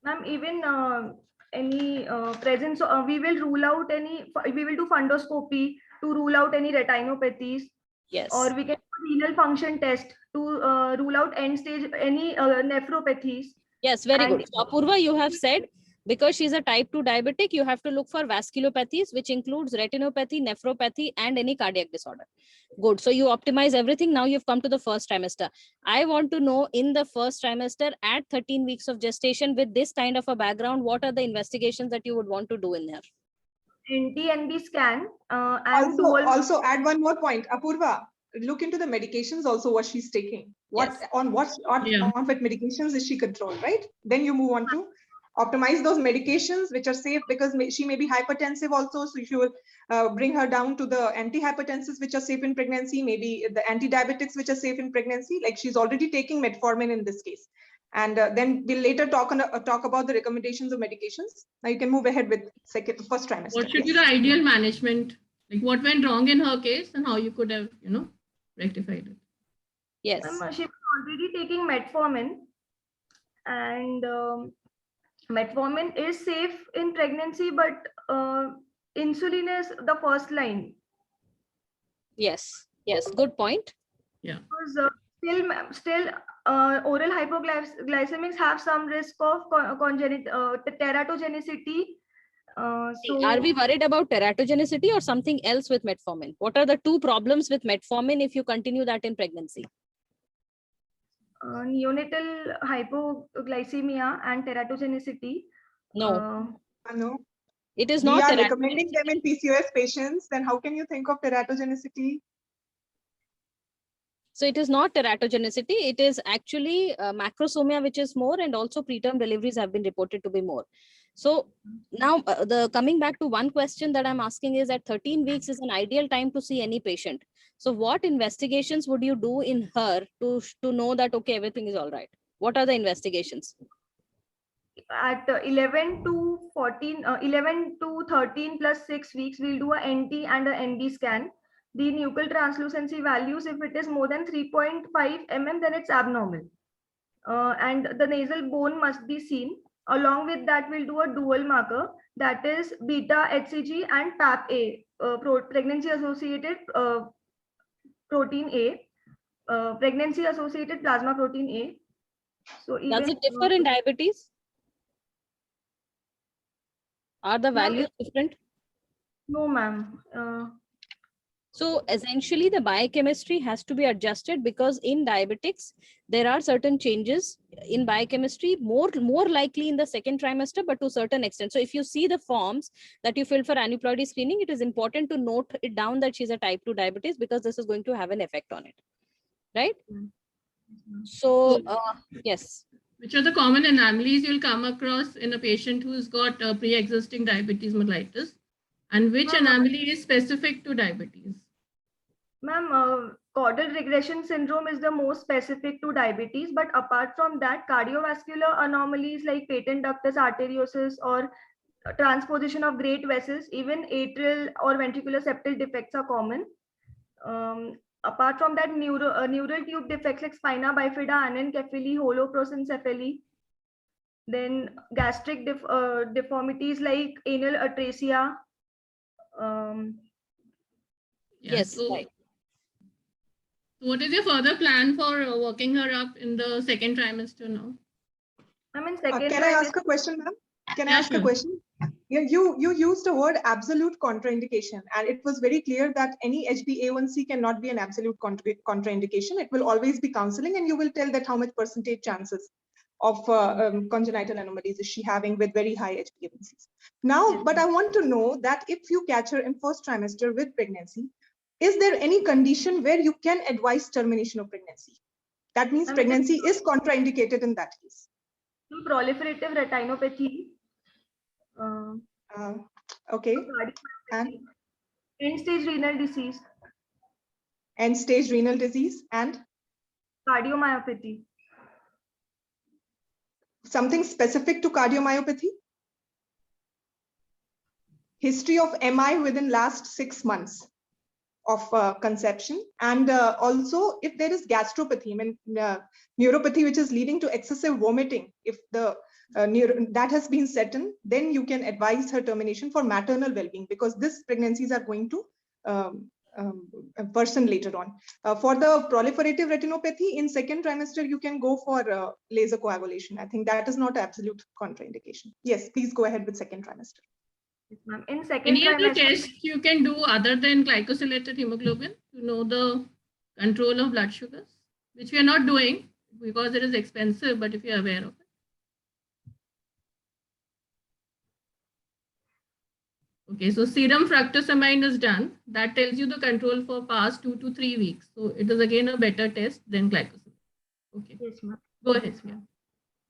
Ma'am, even any presence, we will rule out we will do fundoscopy to rule out any retinopathies. Yes. Or we can do renal function test to rule out end stage, any nephropathies. Yes, very good. So Apurva, you have said, because she's a type 2 diabetic, you have to look for vasculopathies, which includes retinopathy, nephropathy, and any cardiac disorder. Good. So you optimize everything. Now you've come to the first trimester. I want to know, in the first trimester at 13 weeks of gestation with this kind of a background, what are the investigations that you would want to do in there? NT-NB scan and Also add one more point. Apurva, look into the medications also what she's taking. What medications is she controlled, right? Then you move on to optimize those medications which are safe, because she may be hypertensive also. So you will bring her down to the antihypertensives which are safe in pregnancy, maybe the anti-diabetics which are safe in pregnancy. Like she's already taking metformin in this case. And then we'll later talk about the recommendations of medications. Now you can move ahead with first trimester. What should be the ideal management? Like what went wrong in her case and how you could have, rectified it? Yes. She was already taking metformin, and metformin is safe in pregnancy, but insulin is the first line. Yes. Good point. Yeah. Because still oral hypoglycemics have some risk of teratogenicity. So are we worried about teratogenicity or something else with metformin? What are the two problems with metformin if you continue that in pregnancy? Neonatal hypoglycemia and teratogenicity. No. No. It is we not. We are recommending them in PCOS patients. Then how can you think of teratogenicity? So it is not teratogenicity. It is actually macrosomia, which is more, and also preterm deliveries have been reported to be more. So now coming back to one question that I'm asking is that 13 weeks is an ideal time to see any patient. So what investigations would you do in her to know that, okay, everything is all right? What are the investigations? At 11 to 13 plus 6 weeks, we'll do a NT and a ND scan. The nuchal translucency values, if it is more than 3.5 mm, then it's abnormal. And the nasal bone must be seen. Along with that, we'll do a dual marker, that is beta HCG and PAP-A, pregnancy-associated protein A, pregnancy-associated plasma protein A. So does it differ in diabetes? Are the values different? No, ma'am. So essentially the biochemistry has to be adjusted, because in diabetics, there are certain changes in biochemistry, more likely in the second trimester, but to a certain extent. So if you see the forms that you fill for aneuploidy screening, it is important to note it down that she's a type 2 diabetes, because this is going to have an effect on it. Right? So, yes. Which are the common anomalies you'll come across in a patient who's got pre-existing diabetes mellitus? And which anomaly is specific to diabetes? Ma'am, caudal regression syndrome is the most specific to diabetes, but apart from that, cardiovascular anomalies like patent ductus arteriosus or transposition of great vessels, even atrial or ventricular septal defects are common. Apart from that, neural tube defects like spina bifida, anencephaly, holoprosencephaly. Then gastric deformities like anal atresia. Yes, so, right. What is your further plan for working her up in the second trimester now? I mean, second can I ask a question, ma'am? Can I ask a question? Yeah, you used the word absolute contraindication, and it was very clear that any HbA1c cannot be an absolute contraindication. It will always be counseling, and you will tell that how much percentage chances of congenital anomalies is she having with very high HbA1cs. Now, but I want to know that if you catch her in first trimester with pregnancy, is there any condition where you can advise termination of pregnancy? That means pregnancy is contraindicated in that case. Proliferative retinopathy. Okay. And end-stage renal disease. End-stage renal disease and cardiomyopathy. Something specific to cardiomyopathy? History of MI within last 6 months of conception, and also if there is gastropathy, I mean neuropathy which is leading to excessive vomiting, if the that has been set in, then you can advise her termination for maternal well-being, because these pregnancies are going to worsen later on. For the proliferative retinopathy in second trimester, you can go for laser coagulation. I think that is not absolute contraindication. Yes, please go ahead with second trimester. In second any other tests you can do other than glycosylated hemoglobin to know the control of blood sugars, which we are not doing because it is expensive, but if you are aware of it. Okay, so serum fructosamine is done. That tells you the control for past 2 to 3 weeks. So it is again a better test than glycosamine. Okay. Yes, ma'am. Go ahead. Yeah.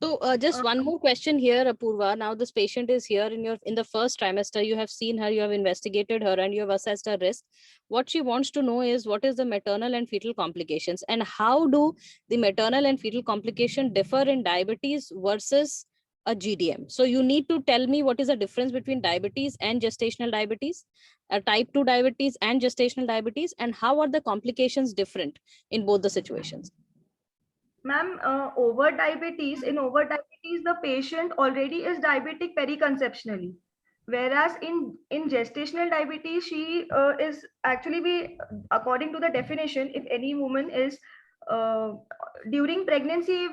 So just one more question here, Apurva. Now this patient is here in the first trimester. You have seen her, you have investigated her, and you have assessed her risk. What she wants to know is what is the maternal and fetal complications, and how do the maternal and fetal complication differ in diabetes versus a GDM. So you need to tell me what is the difference between diabetes and gestational diabetes, type 2 diabetes and gestational diabetes, and how are the complications different in both the situations. Ma'am, over diabetes, the patient already is diabetic periconceptionally. Whereas in gestational diabetes, she is actually, according to the definition, if any woman is during pregnancy,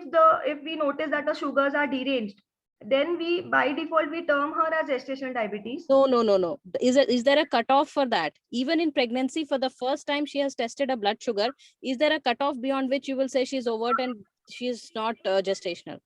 if we notice that the sugars are deranged, then we by default we term her as gestational diabetes. No. Is there a cutoff for that? Even in pregnancy, for the first time she has tested a blood sugar, is there a cutoff beyond which you will say she's overt and she is not gestational?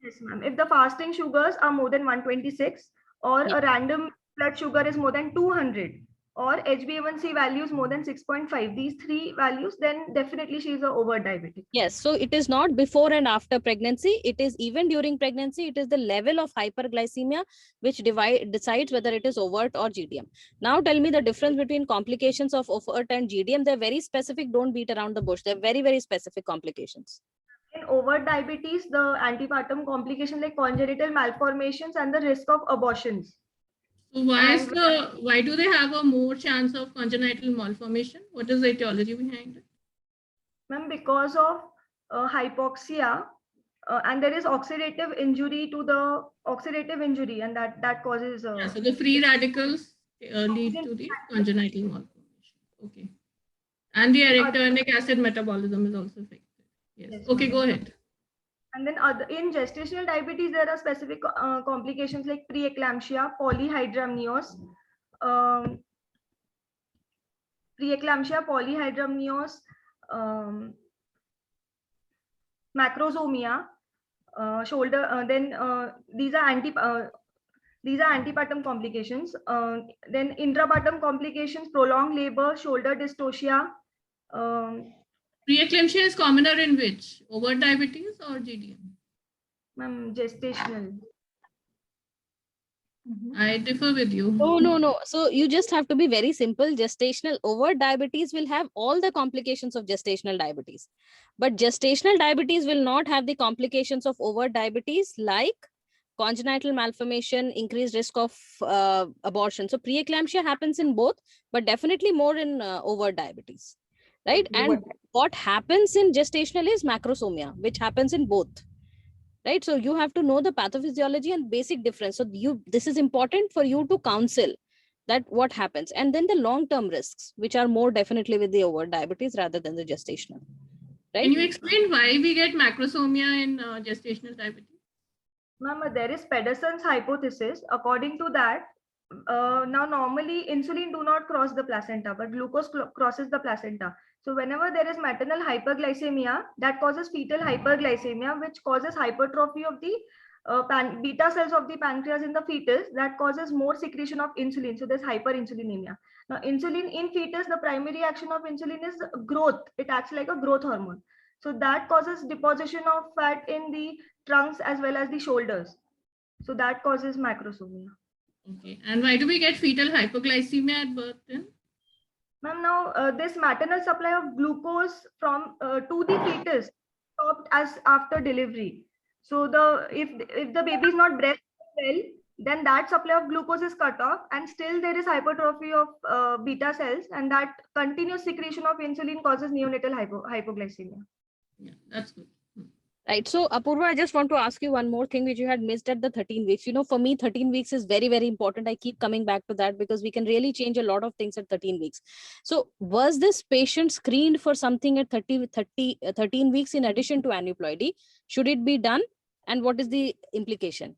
Yes, ma'am. If the fasting sugars are more than 126, or a random blood sugar is more than 200, or HbA1c values more than 6.5, these three values, then definitely she is a over diabetic. Yes, so it is not before and after pregnancy. It is even during pregnancy. It is the level of hyperglycemia which decides whether it is overt or GDM. Now tell me the difference between complications of overt and GDM. They're very specific. Don't beat around the bush. They're very, very specific complications. In overt diabetes, the antepartum complications like congenital malformations and the risk of abortions. So why do they have a more chance of congenital malformation? What is the etiology behind it? Ma'am, because of hypoxia, and there is oxidative injury and that causes. So the free radicals lead to the congenital malformation. Okay. And the arachidonic acid metabolism is also affected. Yes. Okay, go ahead. And then in gestational diabetes, there are specific complications like preeclampsia, polyhydramnios, macrosomia, shoulder. These are antepartum complications. Then intrapartum complications, prolonged labor, shoulder dystocia. Preeclampsia is commoner in which? Overt diabetes or GDM? Ma'am, gestational. I differ with you. No. So you just have to be very simple. Gestational overt diabetes will have all the complications of gestational diabetes. But gestational diabetes will not have the complications of overt diabetes like congenital malformation, increased risk of abortion. So preeclampsia happens in both, but definitely more in overt diabetes. Right? And what happens in gestational is macrosomia, which happens in both. Right? So you have to know the pathophysiology and basic difference. So this is important for you to counsel that what happens. And then the long-term risks, which are more definitely with the overt diabetes rather than the gestational. Right? Can you explain why we get macrosomia in gestational diabetes? Ma'am, there is Pedersen's hypothesis. According to that, now normally insulin do not cross the placenta, but glucose crosses the placenta. So whenever there is maternal hyperglycemia, that causes fetal hyperglycemia, which causes hypertrophy of the beta cells of the pancreas in the fetus, that causes more secretion of insulin. So there's hyperinsulinemia. Now insulin in fetus, the primary action of insulin is growth. It acts like a growth hormone. So that causes deposition of fat in the trunks as well as the shoulders. So that causes macrosomia. Okay. And why do we get fetal hypoglycemia at birth then? Ma'am, now this maternal supply of glucose from to the fetus stopped as after delivery. So if the baby is not breastfed well, then that supply of glucose is cut off, and still there is hypertrophy of beta cells, and that continuous secretion of insulin causes neonatal hypoglycemia. Yeah, that's good. Right. So Apurva, I just want to ask you one more thing which you had missed at the 13 weeks. You know, for me, 13 weeks is very, very important. I keep coming back to that because we can really change a lot of things at 13 weeks. So was this patient screened for something at 13 weeks in addition to aneuploidy? Should it be done? And what is the implication?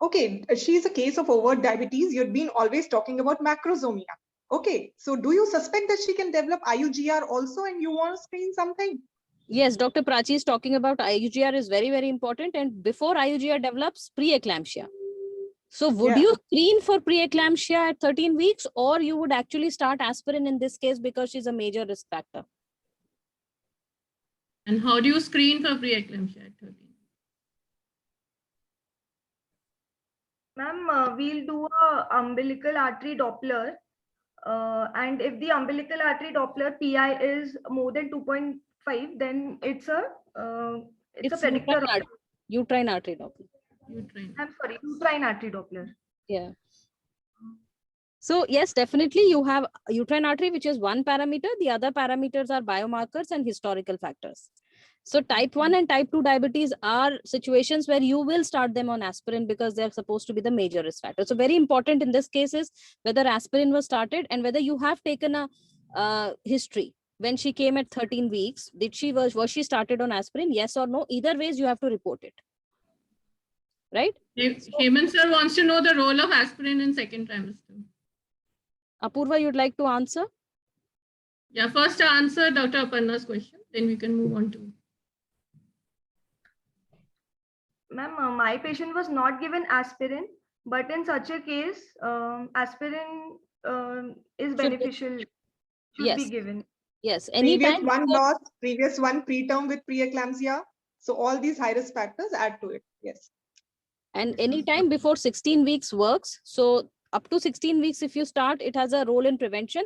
Okay, she's a case of overt diabetes. You've been always talking about macrosomia. Okay, so do you suspect that she can develop IUGR also and you want to screen something? Yes, Dr. Prachi is talking about IUGR is very, very important. And before IUGR develops, preeclampsia. So would you screen for preeclampsia at 13 weeks, or you would actually start aspirin in this case because she's a major risk factor? And how do you screen for preeclampsia at 13? Ma'am, we'll do a umbilical artery Doppler. And if the umbilical artery Doppler PI is more than 2.5, then it's a predictor of uterine artery Doppler. I'm sorry, uterine artery Doppler. Yeah. So yes, definitely you have uterine artery, which is one parameter. The other parameters are biomarkers and historical factors. So type 1 and type 2 diabetes are situations where you will start them on aspirin because they're supposed to be the major risk factor. So very important in this case is whether aspirin was started and whether you have taken a history. When she came at 13 weeks, was she started on aspirin? Yes or no? Either ways, you have to report it. Right? Hemant sir wants to know the role of aspirin in second trimester. Apurva, you'd like to answer? Yeah, first answer Dr. Aparna's question, then we can move on to. Ma'am, my patient was not given aspirin, but in such a case, aspirin is beneficial, should be given. Yes. Previous one loss, previous one preterm with preeclampsia. So all these high risk factors add to it. Yes. And anytime before 16 weeks works. So up to 16 weeks, if you start, it has a role in prevention.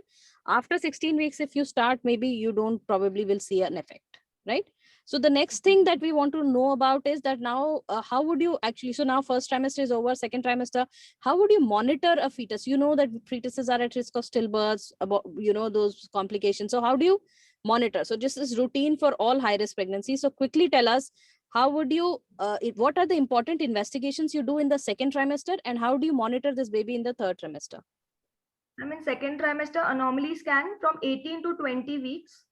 After 16 weeks, if you start, maybe you don't probably will see an effect, right? So the next thing that we want to know about is that now, how would you actually, so now first trimester is over, second trimester, how would you monitor a fetus? You know that fetuses are at risk of stillbirths, about, you know, those complications. So how do you monitor? So just this routine for all high risk pregnancies. So quickly tell us, how would you, what are the important investigations you do in the second trimester, and how do you monitor this baby in the third trimester? I mean, second trimester anomaly scan from 18 to 20 weeks.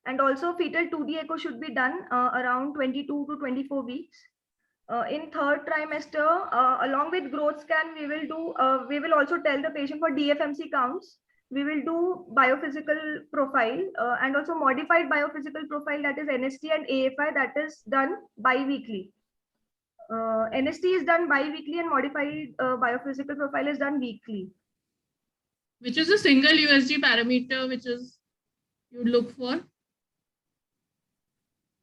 And also fetal 2D echo should be done around 22 to 24 weeks. In third trimester, along with growth scan, we will also tell the patient for DFMC counts. We will do biophysical profile and also modified biophysical profile, that is NST and AFI, that is done bi-weekly. NST is done bi-weekly and modified biophysical profile is done weekly. Which is a single USG parameter, which is you look for?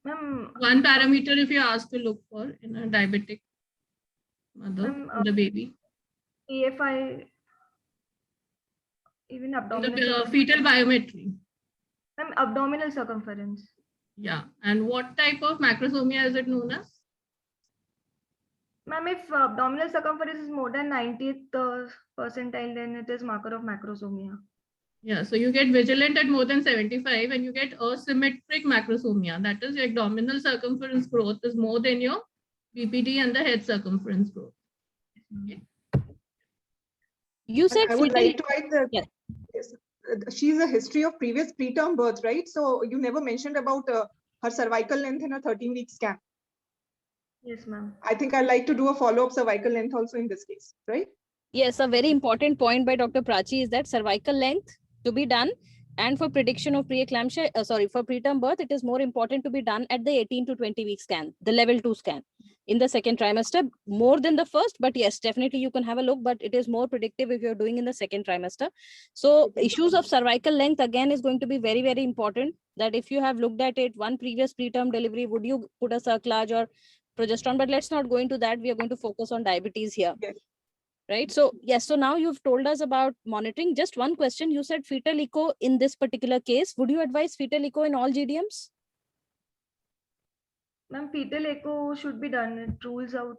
One parameter if you ask to look for in a diabetic mother, the baby. AFI, even abdominal. The fetal biometry. Abdominal circumference. Yeah. And what type of macrosomia is it known as? Ma'am, if abdominal circumference is more than 90th percentile, then it is marker of macrosomia. Yeah, so you get vigilant at more than 75 and you get asymmetric macrosomia. That is, your abdominal circumference growth is more than your BPD and the head circumference growth. Okay. You said I would like to add that yes, she's a history of previous preterm births, right? So you never mentioned about her cervical length in a 13-week scan. Yes, ma'am. I think I'd like to do a follow-up cervical length also in this case, right? Yes, a very important point by Dr. Prachi is that cervical length to be done, and for prediction of preeclampsia, for preterm birth, it is more important to be done at the 18 to 20 week scan, the level 2 scan in the second trimester, more than the first, but yes, definitely you can have a look, but it is more predictive if you're doing in the second trimester. So issues of cervical length again is going to be very, very important, that if you have looked at it, one previous preterm delivery, would you put a cerclage or progesterone? But let's not go into that. We are going to focus on diabetes here. Yes. Right. So yes, so now you've told us about monitoring. Just one question. You said fetal echo in this particular case. Would you advise fetal echo in all GDMs? Ma'am, fetal echo should be done. It rules out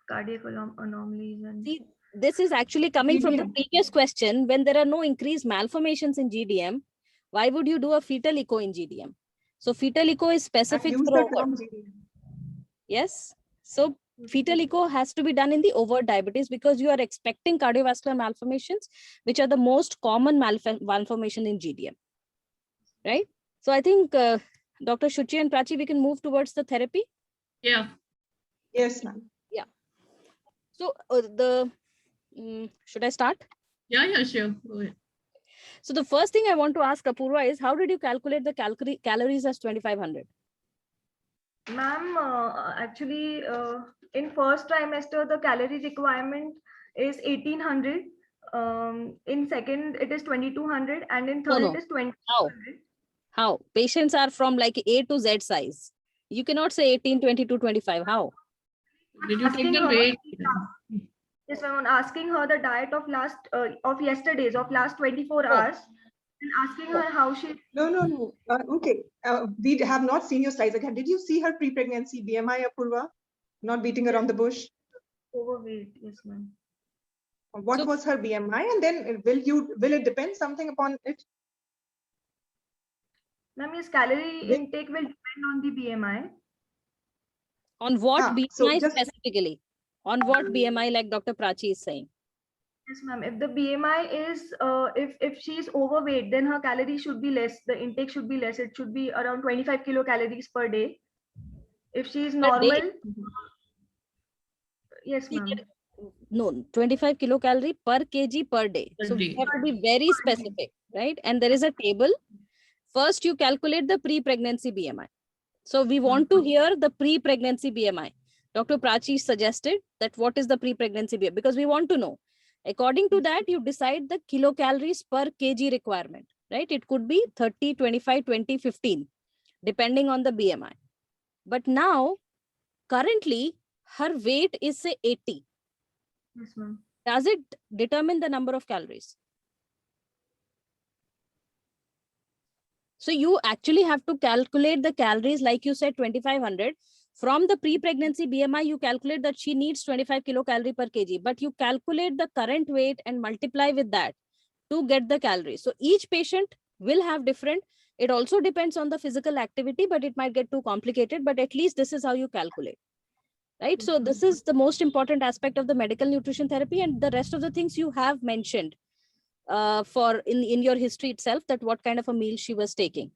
cardiac anomalies. And see, this is actually coming from the previous question. When there are no increased malformations in GDM, why would you do a fetal echo in GDM? So fetal echo is specific for overt. Yes. So fetal echo has to be done in the overt diabetes because you are expecting cardiovascular malformations, which are the most common malformation in GDM. Right? So I think Dr. Shuchi and Prachi, we can move towards the therapy. Yeah. Yes, ma'am. Yeah. So should I start? Yeah, sure. Go ahead. So the first thing I want to ask Apurva is, how did you calculate the calories as 2500? Ma'am, actually, in first trimester, the calorie requirement is 1800. In second, it is 2200, and in third, No. it is 2000. How? Patients are from like A to Z size. You cannot say 18, 22, 25. How? Did you take the weight? Yes, ma'am. Asking her the diet of yesterday's, of last 24 hours, and asking her how she. No. Okay. We have not seen your slides again. Did you see her pre-pregnancy BMI, Apurva? Not beating around the bush. Overweight, yes, ma'am. What was her BMI, and then will it depend something upon it? Ma'am, yes, calorie intake will depend on the BMI. On what BMI so specifically? On what BMI, like Dr. Prachi is saying? Yes, ma'am. If the BMI is, if she is overweight, then her calorie should be less. The intake should be less. It should be around 25 kilocalories per day. If she is normal, yes, ma'am. No, 25 kilocalorie per kg per day. So we have to be very specific, right? And there is a table. First, you calculate the pre-pregnancy BMI. So we want to hear the pre-pregnancy BMI. Dr. Prachi suggested that what is the pre-pregnancy BMI, because we want to know. According to that, you decide the kilocalories per kg requirement, right? It could be 30, 25, 20, 15, depending on the BMI. But now, currently, her weight is say 80. Yes, ma'am. Does it determine the number of calories? So you actually have to calculate the calories, like you said, 2500. From the pre-pregnancy BMI, you calculate that she needs 25 kilocalorie per kg, but you calculate the current weight and multiply with that to get the calories. So each patient will have different. It also depends on the physical activity, but it might get too complicated, but at least this is how you calculate. Right? So this is the most important aspect of the medical nutrition therapy, and the rest of the things you have mentioned for in your history itself, that what kind of a meal she was taking.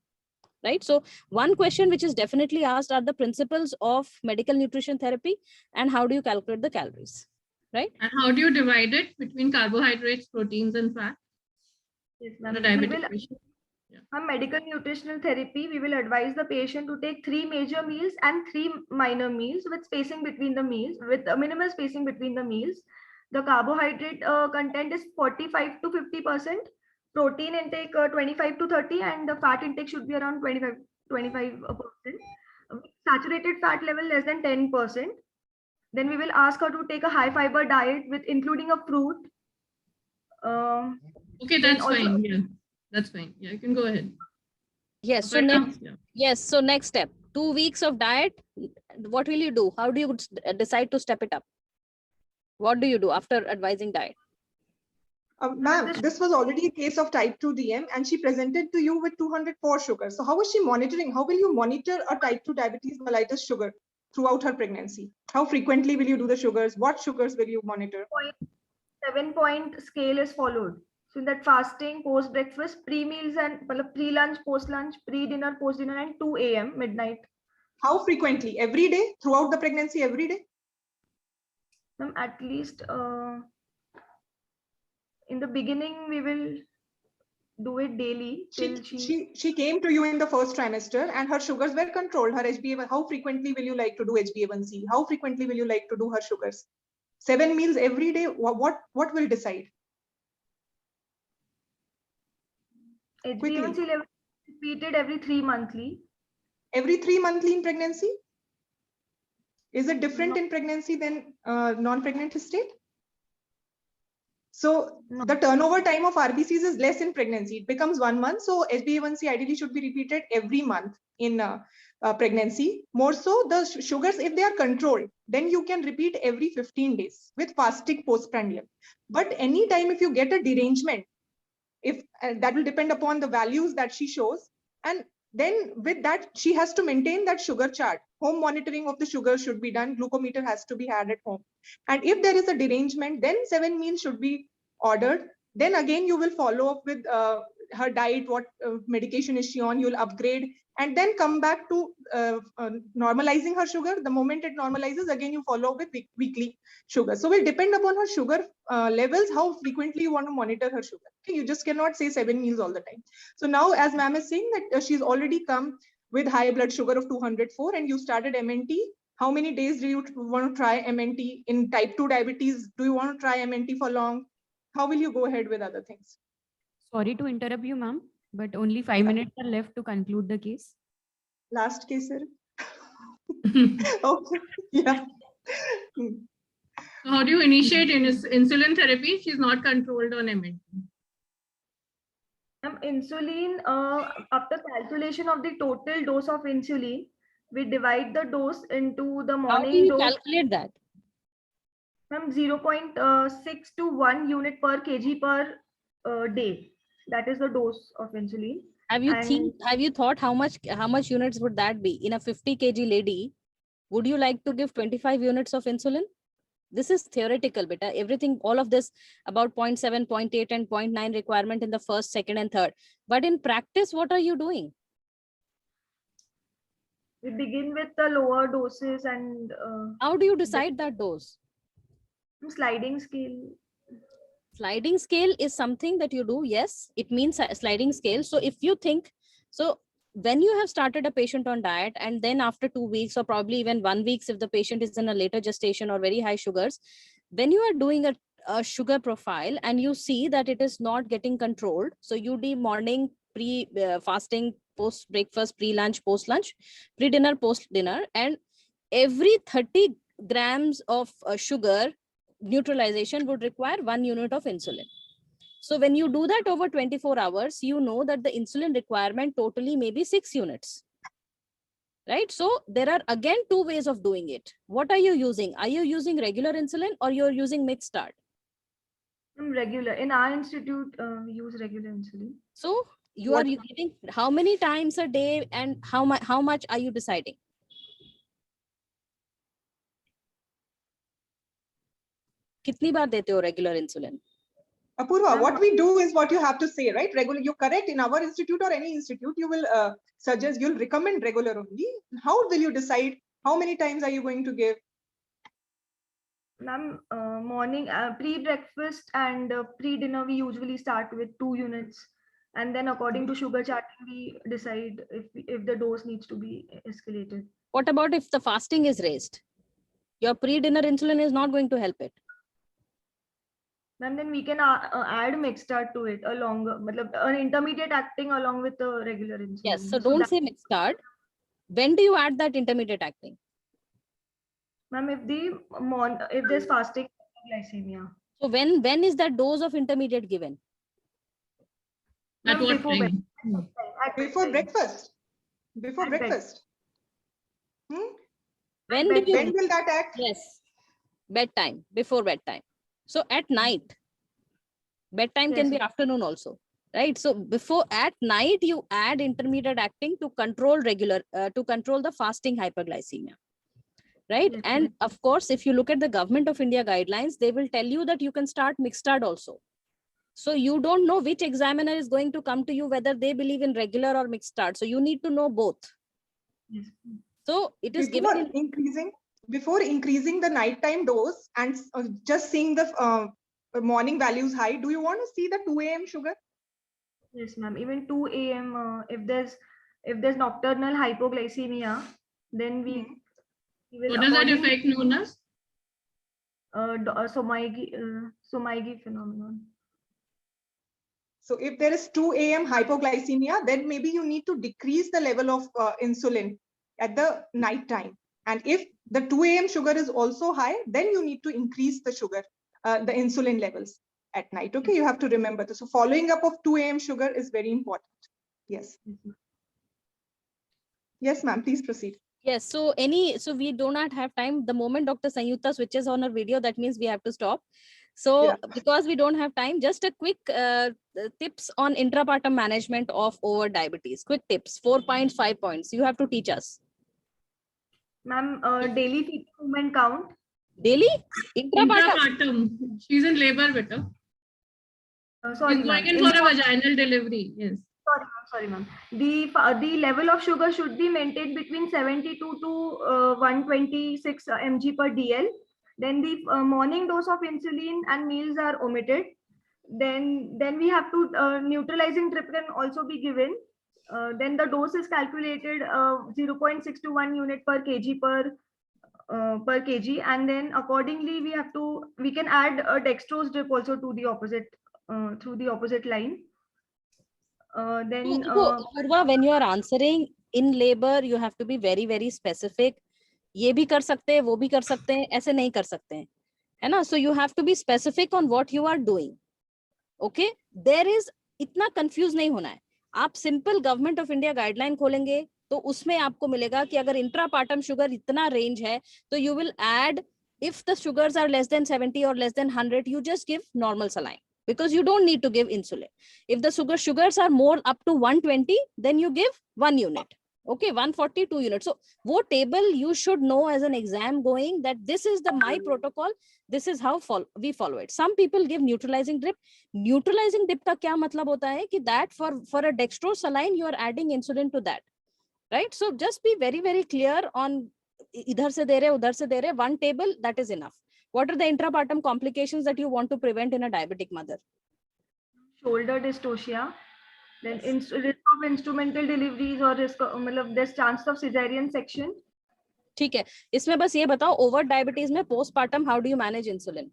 Right? So one question which is definitely asked are the principles of medical nutrition therapy and how do you calculate the calories, right? And how do you divide it between carbohydrates, proteins, and fat? Yes, ma'am. On medical nutritional therapy, we will advise the patient to take 3 major meals and 3 minor meals with spacing between the meals, with a minimal spacing between the meals. The carbohydrate content is 45 to 50%, protein intake 25 to 30, and the fat intake should be around 25%. Saturated fat level less than 10%. Then we will ask her to take a high fiber diet with including a fruit. Okay, that's fine. Yeah, that's fine. Yeah, you can go ahead. Yes. So next, yes. So next step, 2 weeks of diet. What will you do? How do you decide to step it up? What do you do after advising diet? Ma'am, this was already a case of type 2 DM, and she presented to you with 204 sugar. So how is she monitoring? How will you monitor a type 2 diabetes mellitus sugar throughout her pregnancy? How frequently will you do the sugars? What sugars will you monitor? 7-point scale is followed. So in that fasting, post-breakfast, pre-meals and pre-lunch, post-lunch, pre-dinner, post-dinner, and 2 a.m. midnight. How frequently? Every day? Throughout the pregnancy, every day? At least in the beginning, we will do it daily. She came to you in the first trimester and her sugars were controlled. Her HbA1, how frequently will you like to do HbA1c? How frequently will you like to do her sugars? 7 meals every day? What will decide? HbA1c level repeated every 3 monthly. Every 3 monthly in pregnancy? Is it different in pregnancy than non-pregnant state? So the turnover time of RBCs is less in pregnancy. It becomes 1 month. So HbA1c ideally should be repeated every month in pregnancy. More so, the sugars, if they are controlled, then you can repeat every 15 days with fasting postprandial. But anytime if you get a derangement, if that will depend upon the values that she shows, and then with that she has to maintain that sugar chart. Home monitoring of the sugar should be done. Glucometer has to be had at home, and if there is a derangement, then 7 meals should be ordered. Then again you will follow up with her diet, what medication is she on, you'll upgrade, and then come back to normalizing her sugar. The moment it normalizes, again you follow up with weekly sugar. So will depend upon her sugar levels, how frequently you want to monitor her sugar. Okay, you just cannot say 7 meals all the time. So now, as ma'am is saying that she's already come with high blood sugar of 204 and you started MNT, how many days do you want to try MNT? In type 2 diabetes, do you want to try MNT for long? How will you go ahead with other things? Sorry to interrupt you, ma'am, but only 5 minutes are left to conclude the case. Last case, sir. Okay, yeah. How do you initiate insulin therapy? She's not controlled on MNT. Insulin, after calculation of the total dose of insulin, we divide the dose into the morning How do you dose. calculate that? 0.6 to 1 unit per kg per day. That is the dose of insulin. Have you thought how much units would that be? In a 50 kg lady, would you like to give 25 units of insulin? This is theoretical, beta. Everything, all of this about 0.7, 0.8 and 0.9 requirement in the first, second and third. But in practice, what are you doing? We begin with the lower doses and how do you decide that dose? Sliding scale. Sliding scale is something that you do. Yes, it means a sliding scale. So if you think, so when you have started a patient on diet and then after 2 weeks or probably even 1 week, if the patient is in a later gestation or very high sugars, when you are doing a sugar profile and you see that it is not getting controlled, so you do morning fasting, post breakfast, pre-lunch, post-lunch, pre-dinner, post-dinner, and every 30 grams of sugar neutralization would require 1 unit of insulin. So when you do that over 24 hours, you know that the insulin requirement totally may be 6 units. Right? So there are again 2 ways of doing it. What are you using? Are you using regular insulin or you're using mixed start? Regular. In our institute, we use regular insulin. So you are giving how many times a day and how much are you deciding? कितनी बार देते हो regular insulin? Apurva, what we do is what you have to say, right? Regular, you're correct. In our institute or any institute, you will suggest, you'll recommend regular only. How will you decide how many times are you going to give? Ma'am, morning, pre-breakfast and pre-dinner, we usually start with 2 units. And then according to sugar charting, we decide if the dose needs to be escalated. What about if the fasting is raised? Your pre-dinner insulin is not going to help it. And then we can add mixed start to it, an intermediate acting along with the regular insulin. Yes, so don't say mixed start. When do you add that intermediate acting? Ma'am, if there's fasting glycemia. So when is that dose of intermediate given? Before breakfast. Before breakfast. When will that act? Yes, bedtime, before bedtime. So at night, bedtime can be afternoon also, right? So before, at night, you add intermediate acting to control the fasting hyperglycemia, right? And of course, if you look at the Government of India guidelines, they will tell you that you can start mixed start also. So you don't know which examiner is going to come to you, whether they believe in regular or mixed start. So you need to know both. Yes. So it is given before increasing the nighttime dose and just seeing the morning values high, do you want to see the 2 a.m. sugar? Yes, ma'am. Even 2 a.m. If there's nocturnal hypoglycemia, then we will. What does that effect known as? Somagi phenomenon. So if there is 2 a.m. hypoglycemia, then maybe you need to decrease the level of insulin at the night time. And if the 2 a.m. sugar is also high, then you need to increase the sugar, the insulin levels at night. Okay, you have to remember this. So following up of 2 a.m. sugar is very important. Yes. Yes, ma'am, please proceed. Yes, so we do not have time. The moment Dr. Sanyutta switches on her video, that means we have to stop. So because we don't have time, just a quick tips on intrapartum management of over diabetes. Quick tips, 4.5 points. You have to teach us. Ma'am, daily fetal movement count. Daily? Intrapartum. She's in labor, better. Sorry, she's going in for a vaginal delivery. Yes. Sorry, ma'am. The level of sugar should be maintained between 72 to 126 mg per dl. Then the morning dose of insulin and meals are omitted. Then we have to neutralizing trip can also be given. Then the dose is calculated 0.6 to 1 unit per kg per kg, and then accordingly we can add a dextrose drip also to the opposite through the opposite line. Then Apurva, when you are answering in labor, you have to be very, very specific. ये भी कर सकते हैं, वो भी कर सकते हैं, ऐसे नहीं कर सकते हैं, है ना? So you have to be specific on what you are doing. Okay? There is इतना confused नहीं होना है. आप simple Government of India guideline खोलेंगे तो उसमें आपको मिलेगा कि अगर intrapartum sugar इतना range है तो you will add, if the sugars are less than 70 or less than 100, you just give normal saline because you don't need to give insulin. If the sugars are more up to 120, then you give 1 unit. Okay, 140, 2 units. So what table you should know as an exam going, that this is the my protocol, this is how we follow it. Some people give neutralizing drip. Neutralizing drip का क्या मतलब होता है कि that for a dextrose saline you are adding insulin to that, right? So just be very, very clear on इधर से दे रहे उधर से दे रहे, one table, that is enough. What are the intrapartum complications that you want to prevent in a diabetic mother? Shoulder dystocia, then risk of instrumental deliveries or risk of there's chance of cesarean section. ठीक है, इसमें बस ये बताओ, over diabetes में postpartum, how do you manage insulin?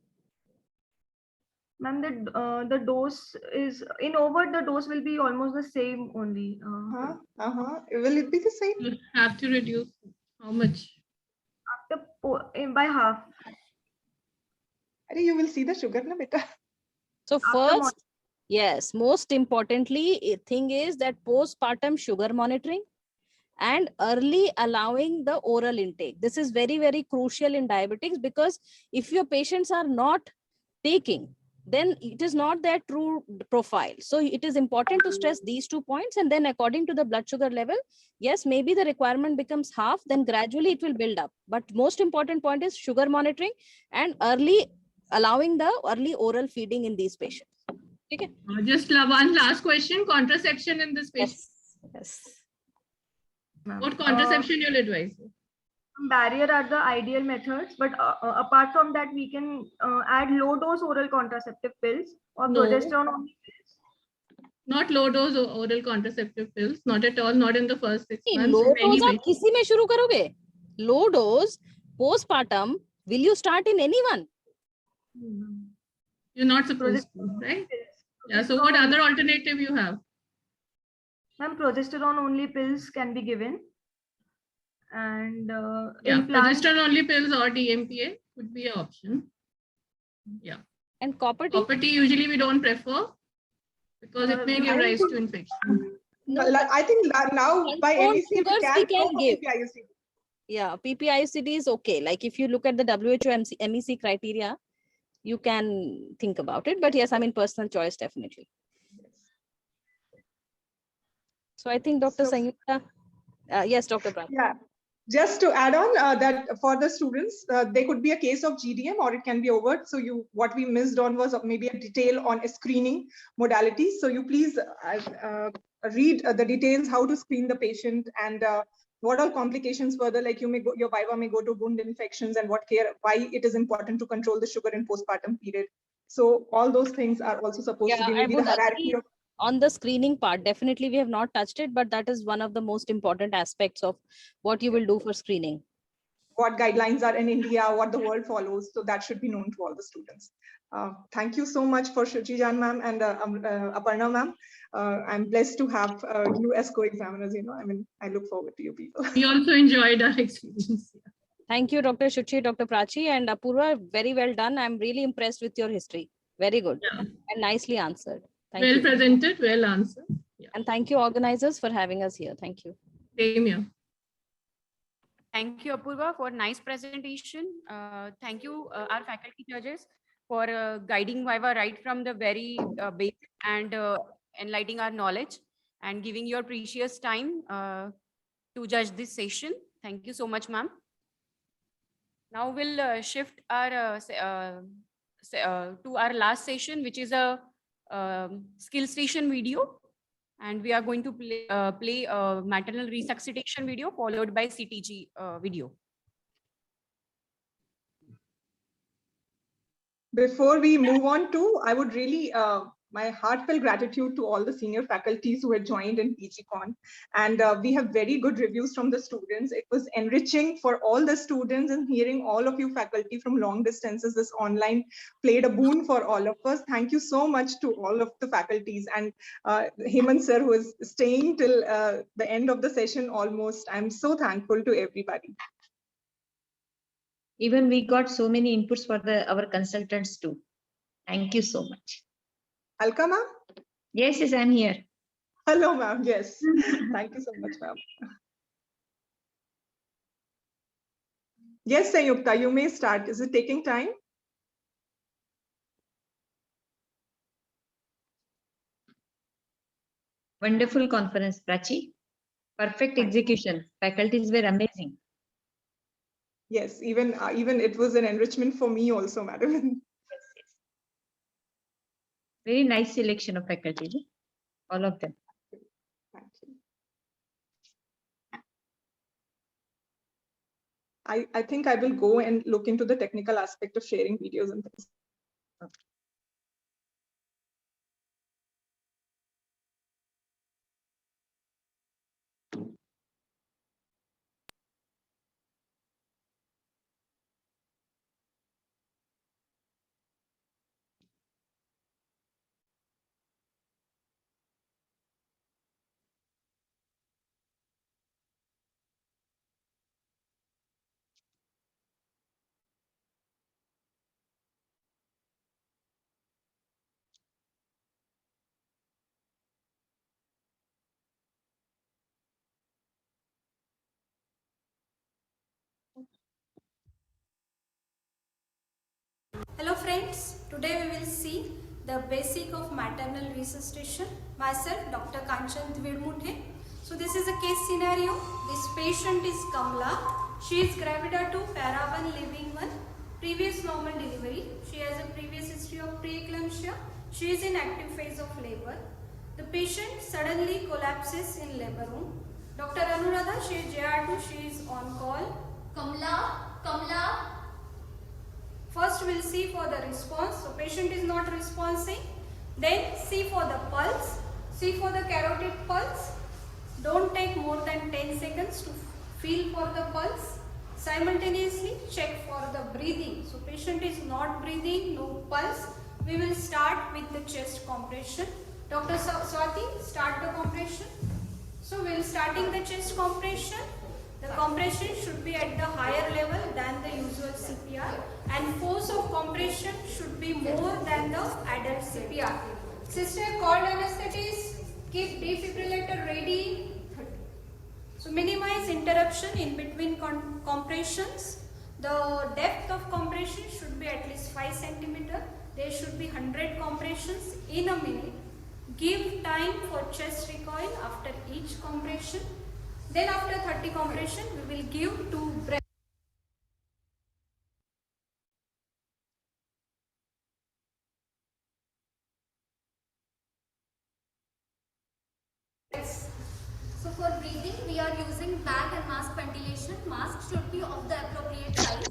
Ma'am, the dose is in overt, the dose will be almost the same only. Will it be the same? You have to reduce how much? By half. You will see the sugar, na beta. So first, yes, most importantly, thing is that postpartum sugar monitoring and early allowing the oral intake. This is very, very crucial in diabetics, because if your patients are not taking, then it is not their true profile. So it is important to stress these 2 points, and then according to the blood sugar level, yes, maybe the requirement becomes half, then gradually it will build up. But most important point is sugar monitoring and allowing the early oral feeding in these patients. Okay. Just one last question: contraception in this patient. Yes. What contraception you'll advise? Barrier are the ideal methods, but apart from that, we can add low dose oral contraceptive pills or progesterone only pills. Not low dose oral contraceptive pills, not at all, not in the first 6 months. Low dose आप किसी में शुरू करोगे? Low dose postpartum, will you start in anyone? You're not supposed to, right? Yeah. So what other alternative you have? Ma'am, progesterone only pills can be given. And progesterone only pills or DMPA would be an option. Yeah. And copper T? Copper T usually we don't prefer because it may give rise to infection. No, I think now by MEC we can give. Yeah, PPICD is okay. Like if you look at the WHO MEC criteria, you can think about it. But yes, I mean, personal choice, definitely. So I think Dr. Sangeeta, yes, Dr. Prat. Yeah. Just to add on that for the students, there could be a case of GDM or it can be overt. So what we missed on was maybe a detail on a screening modality. So you please read the details, how to screen the patient and what all complications further, like your viva may go to wound infections and why it is important to control the sugar in postpartum period. So all those things are also supposed to be maybe the hierarchy of. On the screening part, definitely we have not touched it, but that is one of the most important aspects of what you will do for screening. What guidelines are in India, what the world follows. So that should be known to all the students. Thank you so much for Shuchijan ma'am and Aparna ma'am. I'm blessed to have you as co-examiners. I mean, I look forward to you people. We also enjoyed our experience. Thank you, Dr. Shuchi, Dr. Prachi, and Apurva. Very well done. I'm really impressed with your history. Very good and nicely answered. Thank you. Presented, well answered. Yeah. And thank you, organizers, for having us here. Thank you. Same here. Thank you, Apurva, for nice presentation. Thank you, our faculty judges, for guiding Viva right from the very basic and enlightening our knowledge and giving your precious time to judge this session. Thank you so much, ma'am. Now we'll shift our to our last session, which is a skill station video, and we are going to play a maternal resuscitation video followed by CTG video. Before we move on to, I would really my heartfelt gratitude to all the senior faculties who had joined in PGCON. And we have very good reviews from the students. It was enriching for all the students, and hearing all of you faculty from long distances, this online played a boon for all of us. Thank you so much to all of the faculties, and Hemant sir, who is staying till the end of the session almost. I'm so thankful to everybody. Even we got so many inputs for our consultants too. Thank you so much. Alka ma'am? Yes, I'm here. Hello ma'am, yes. Thank you so much ma'am. Yes, Sanyukta, you may start. Is it taking time? Wonderful conference, Prachi. Perfect execution. Faculties were amazing. Yes, even it was an enrichment for me also, madam. Yes. Very nice selection of faculty, all of them. Thank you. I think I will go and look into the technical aspect of sharing videos and things. Okay. Hello friends, today we will see the basic of maternal resuscitation. Myself, Dr. Kanchan Dvirmuthe. So this is a case scenario. This patient is Kamla. She is gravida 2, para 1, living 1, previous normal delivery. She has a previous history of preeclampsia. She is in active phase of labor. The patient suddenly collapses in labor room. Dr. Anuradha, she is JR2, she is on call. Kamla. First we'll see for the response. So patient is not responding. Then see for the pulse. See for the carotid pulse. Don't take more than 10 seconds to feel for the pulse. Simultaneously check for the breathing. So patient is not breathing, no pulse. We will start with the chest compression. Dr. Swati, start the compression. So we will starting the chest compression. The compression should be at the higher level than the usual CPR, and force of compression should be more than the adult CPR. Sister, called anesthetist, keep defibrillator ready. So minimize interruption in between compressions. The depth of compression should be at least 5 centimeter. There should be 100 compressions in a minute. Give time for chest recoil after each compression. Then after 30 compression, we will give 2 breaths. So for breathing, we are using bag and mask ventilation. Mask should be of the appropriate size.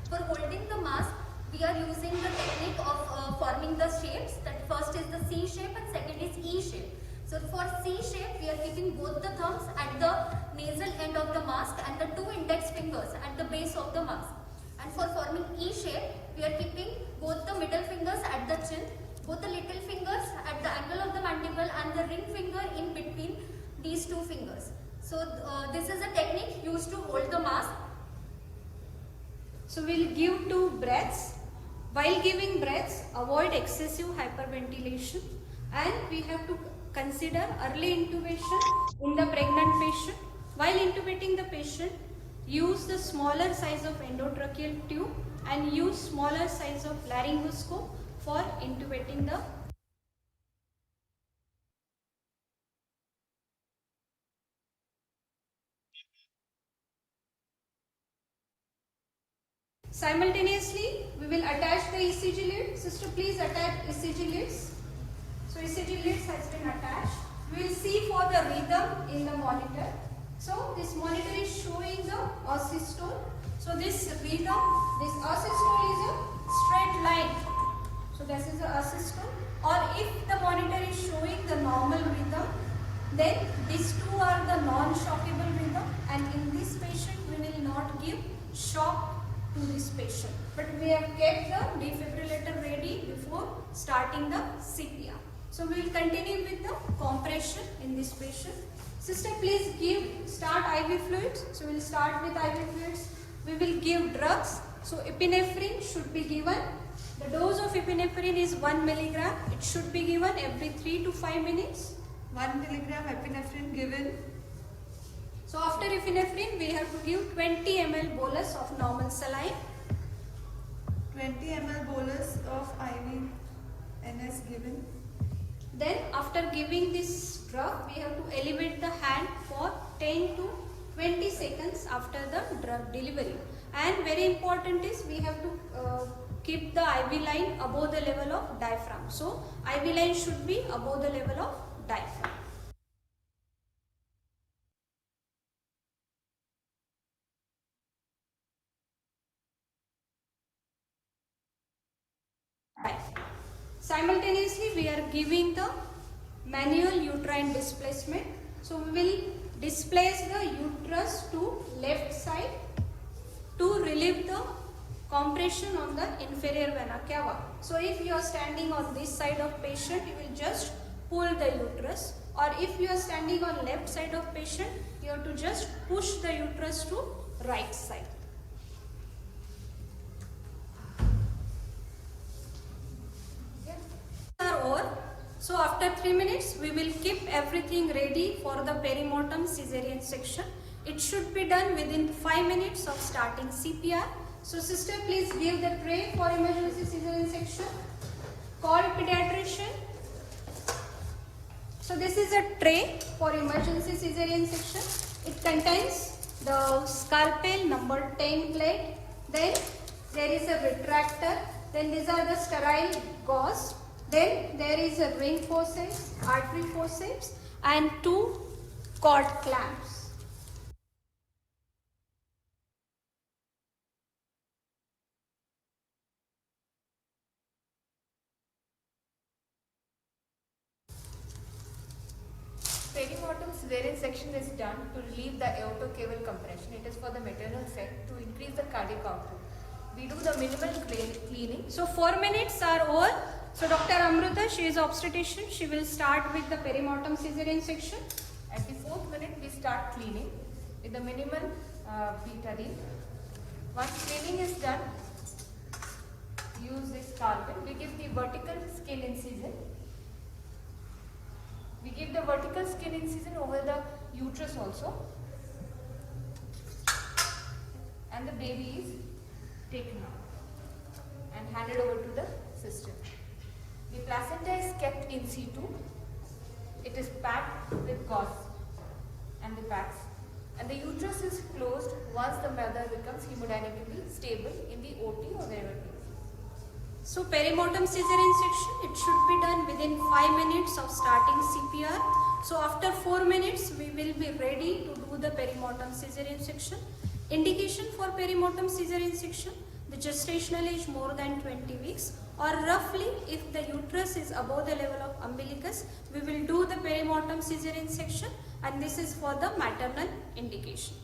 For holding the mask, we are using the technique of forming the shapes. That first is the C shape and second is E shape. So for C shape, we are keeping both the thumbs at the nasal end of the mask and the 2 index fingers at the base of the mask. And for forming E shape, we are keeping both the middle fingers at the chin, both the little fingers at the angle of the mandible, and the ring finger in between these 2 fingers. So this is a technique used to hold the mask. So we will give 2 breaths. While giving breaths, avoid excessive hyperventilation, and we have to consider early intubation in the pregnant patient. While intubating the patient, use the smaller size of endotracheal tube and use smaller size of laryngoscope for intubating the. Simultaneously, we will attach the ECG lead. Sister, please attach ECG leads. So ECG leads has been attached. We will see for the rhythm in the monitor. So this monitor is showing the oscilloscope. So this rhythm, this oscilloscope is a straight line. So this is the oscilloscope. or if the monitor is showing the normal rhythm, then these two are the non-shockable rhythm, and in this patient we will not give shock to this patient, but we have kept the defibrillator ready before starting the CPR. So we will continue with the compression in this patient. Sister, please start IV fluids. So we will start with IV fluids. We will give drugs. So epinephrine should be given. The dose of epinephrine is 1 milligram. It should be given every 3 to 5 minutes. 1 milligram epinephrine given. So after epinephrine, we have to give 20 ml bolus of normal saline. 20 ml bolus of IV NS given. Then after giving this drug, we have to elevate the hand for 10 to 20 seconds after the drug delivery. And very important is we have to keep the IV line above the level of diaphragm. So IV line should be above the level of diaphragm. Simultaneously, we are giving the manual uterine displacement. So we will displace the uterus to left side to relieve the compression on the inferior vena cava. So if you are standing on this side of patient, you will just pull the uterus, or if you are standing on left side of patient, you have to just push the uterus to right side. So after 3 minutes, we will keep everything ready for the perimortem cesarean section. It should be done within 5 minutes of starting CPR. So sister, please give the tray for emergency cesarean section. Call pediatrician. So this is a tray for emergency cesarean section. It contains the scalpel number 10 plate. Then there is a retractor. Then these are the sterile gauze. Then there is a ring forceps, artery forceps, and 2 cord clamps. Perimortem cesarean section is done to relieve the aortocaval compression. It is for the maternal set to increase the cardiac output. We do the minimal cleaning. So 4 minutes are over. So Dr. Amruta, she is obstetrician. She will start with the perimortem cesarean section. At the 4th minute, we start cleaning with the minimal betadine. Once cleaning is done, use this scalpel. We give the vertical skin incision. We give the vertical skin incision over the uterus also. And the baby is taken out and handed over to the sister. The placenta is kept in situ. It is packed with gauze and the packs. And the uterus is closed once the mother becomes hemodynamically stable in the OT or wherever it is. So perimortem cesarean section, it should be done within 5 minutes of starting CPR. So after 4 minutes, we will be ready to do the perimortem cesarean section. Indication for perimortem cesarean section, the gestational age more than 20 weeks, or roughly if the uterus is above the level of umbilicus, we will do the perimortem cesarean section, and this is for the maternal indication.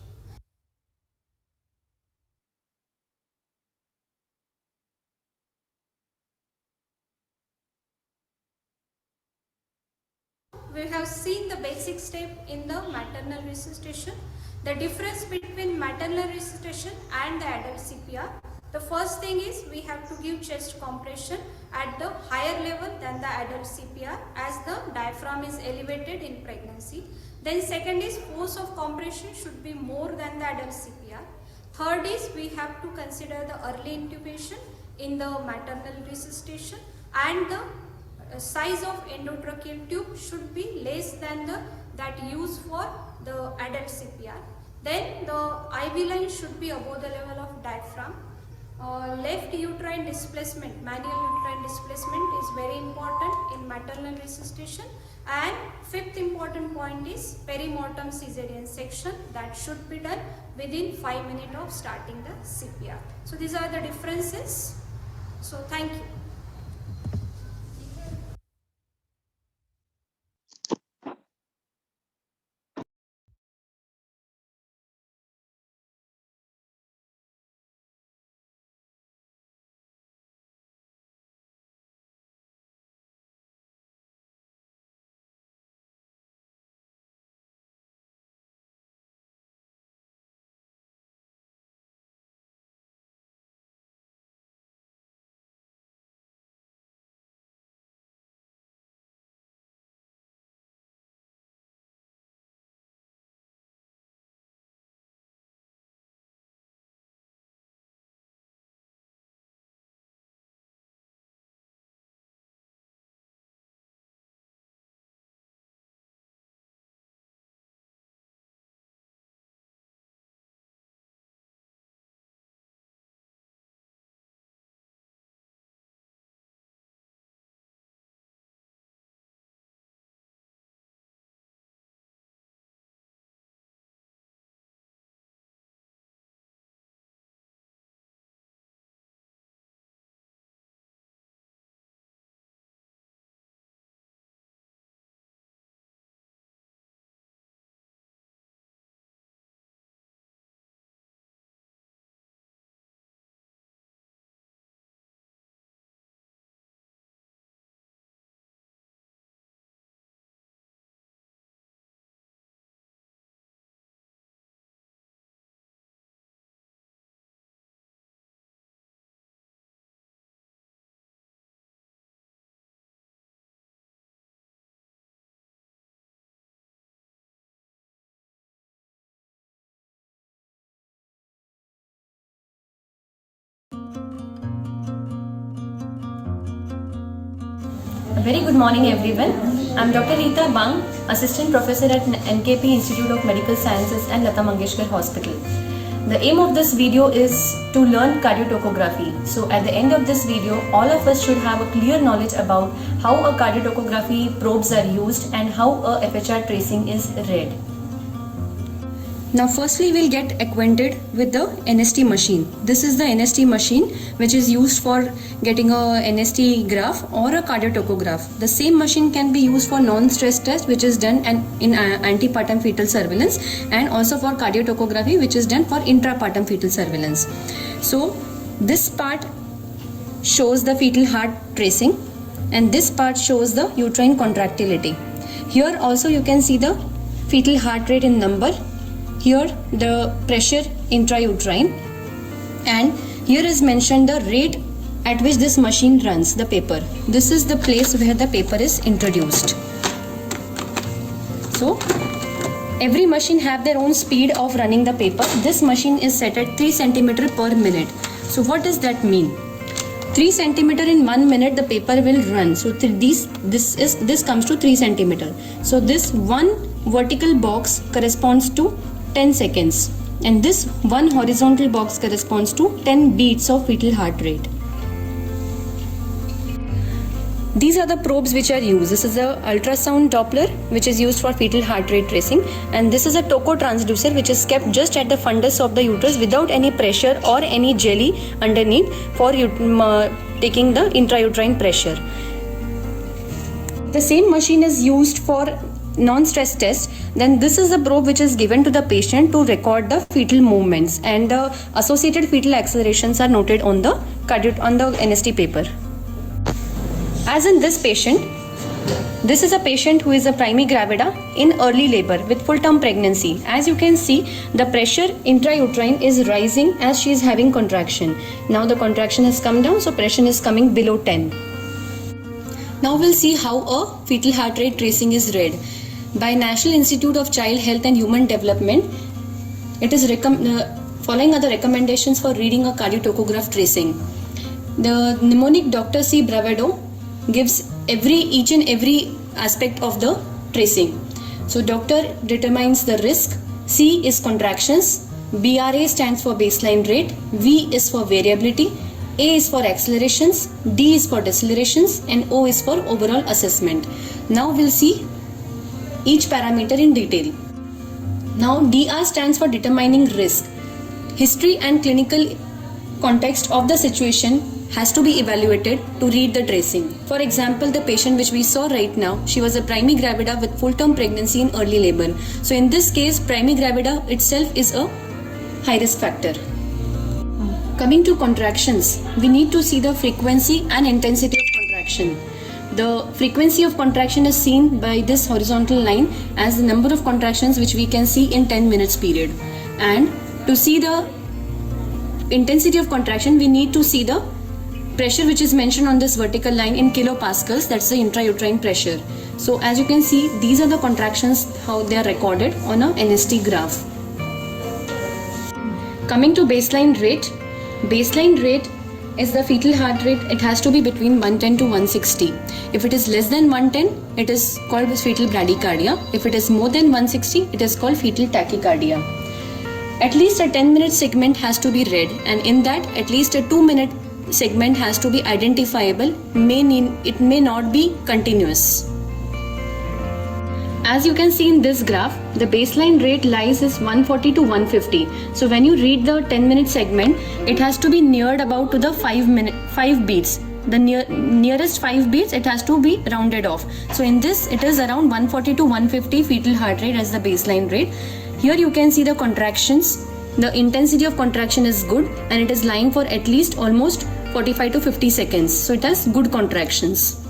We have seen the basic step in the maternal resuscitation. The difference between maternal resuscitation and the adult CPR. The first thing is we have to give chest compression at the higher level than the adult CPR as the diaphragm is elevated in pregnancy. Then second is force of compression should be more than the adult CPR. Third is we have to consider the early intubation in the maternal resuscitation, and the size of endotracheal tube should be less than that used for the adult CPR. Then the IV line should be above the level of diaphragm. Left uterine displacement, manual uterine displacement is very important in maternal resuscitation. And fifth important point is perimortem cesarean section that should be done within 5 minutes of starting the CPR. So these are the differences. So thank you. Very good morning everyone. I'm Dr. Rita Bang, Assistant Professor at NKP Institute of Medical Sciences and Lata Mangeshkar Hospital. The aim of this video is to learn cardiotocography. So at the end of this video, all of us should have a clear knowledge about how a cardiotocography probes are used and how a FHR tracing is read. Now firstly we'll get acquainted with the NST machine. This is the NST machine which is used for getting a NST graph or a cardiotocograph. The same machine can be used for non-stress test which is done in antepartum fetal surveillance, and also for cardiotocography which is done for intrapartum fetal surveillance. So this part shows the fetal heart tracing and this part shows the uterine contractility. Here also you can see the fetal heart rate in number. Here the pressure intrauterine, and here is mentioned the rate at which this machine runs the paper. This is the place where the paper is introduced. So every machine have their own speed of running the paper. This machine is set at 3 cm per minute. So what does that mean? 3 cm in 1 minute the paper will run. So this comes to 3 cm. So this one vertical box corresponds to 10 seconds and this one horizontal box corresponds to 10 beats of fetal heart rate. These are the probes which are used. This is a ultrasound Doppler which is used for fetal heart rate tracing, and this is a toco transducer which is kept just at the fundus of the uterus without any pressure or any jelly underneath for taking the intrauterine pressure. The same machine is used for non-stress test. Then this is a probe which is given to the patient to record the fetal movements, and the associated fetal accelerations are noted on the NST paper. As in this patient, this is a patient who is a primigravida in early labor with full-term pregnancy. As you can see, the pressure intrauterine is rising as she is having contraction. Now the contraction has come down, so pressure is coming below 10. Now we'll see how a fetal heart rate tracing is read. By National Institute of Child Health and Human Development, it is following are the recommendations for reading a cardiotocograph tracing. The mnemonic Dr. C. Bravado gives each and every aspect of the tracing. So doctor determines the risk, C is contractions, BRA stands for baseline rate, V is for variability, A is for accelerations, D is for decelerations, and O is for overall assessment. Now we'll see each parameter in detail. Now DR stands for determining risk. History and clinical context of the situation has to be evaluated to read the tracing. For example, the patient which we saw right now, she was a primigravida with full-term pregnancy in early labor. So in this case, primigravida itself is a high risk factor. Coming to contractions, we need to see the frequency and intensity of contraction. The frequency of contraction is seen by this horizontal line as the number of contractions which we can see in 10 minutes period. And to see the intensity of contraction, we need to see the pressure which is mentioned on this vertical line in kilopascals, that's the intrauterine pressure. So as you can see, these are the contractions, how they are recorded on a NST graph. Coming to baseline rate is the fetal heart rate. It has to be between 110 to 160. If it is less than 110, it is called fetal bradycardia. If it is more than 160, it is called fetal tachycardia. At least a 10-minute segment has to be read, and in that at least a 2-minute segment has to be identifiable. It may not be continuous. As you can see in this graph, the baseline rate lies is 140 to 150. So when you read the 10-minute segment, it has to be neared about to the 5 beats. The nearest 5 beats, it has to be rounded off. So in this, it is around 140 to 150 fetal heart rate as the baseline rate. Here you can see the contractions. The intensity of contraction is good and it is lying for at least almost 45 to 50 seconds. So it has good contractions.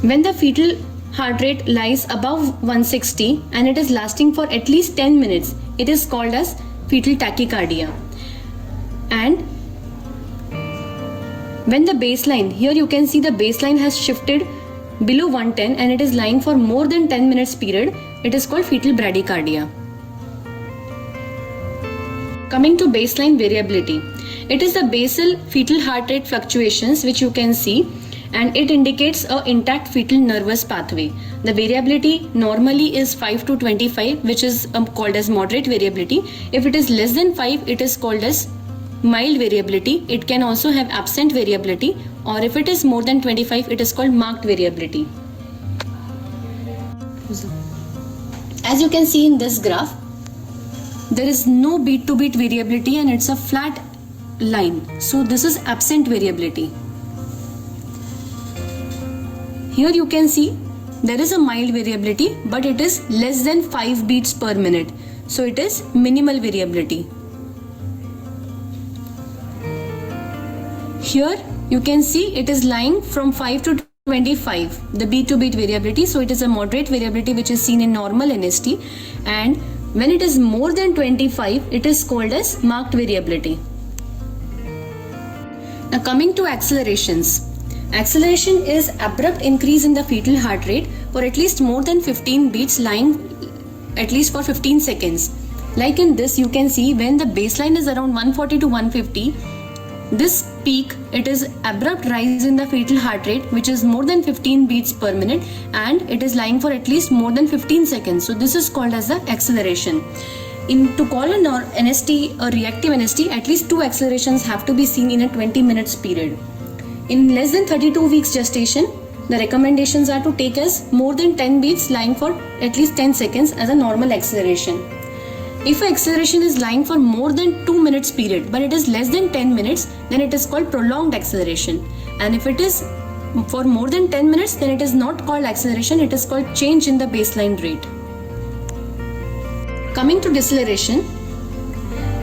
When the fetal heart rate lies above 160 and it is lasting for at least 10 minutes, it is called as fetal tachycardia. And when the baseline, here you can see the baseline has shifted below 110 and it is lying for more than 10 minutes period, it is called fetal bradycardia. Coming to baseline variability. It is the basal fetal heart rate fluctuations which you can see, and it indicates a intact fetal nervous pathway. The variability normally is 5 to 25, which is called as moderate variability. If it is less than 5, it is called as mild variability. It can also have absent variability, or if it is more than 25, it is called marked variability. As you can see in this graph, there is no beat to beat variability and it's a flat line. So this is absent variability. Here you can see there is a mild variability, but it is less than 5 beats per minute. So it is minimal variability. Here you can see it is lying from 5 to 25, the beat to beat variability. So it is a moderate variability which is seen in normal NST, and when it is more than 25, it is called as marked variability. Now coming to accelerations. Acceleration is abrupt increase in the fetal heart rate for at least more than 15 beats lying at least for 15 seconds. Like in this, you can see when the baseline is around 140 to 150, this peak, it is abrupt rise in the fetal heart rate which is more than 15 beats per minute, and it is lying for at least more than 15 seconds. So this is called as the acceleration. To call an NST a reactive NST, at least 2 accelerations have to be seen in a 20 minutes period. In less than 32 weeks gestation, the recommendations are to take as more than 10 beats lying for at least 10 seconds as a normal acceleration. If an acceleration is lying for more than 2 minutes period, but it is less than 10 minutes, then it is called prolonged acceleration. And if it is for more than 10 minutes, then it is not called acceleration, it is called change in the baseline rate. Coming to deceleration,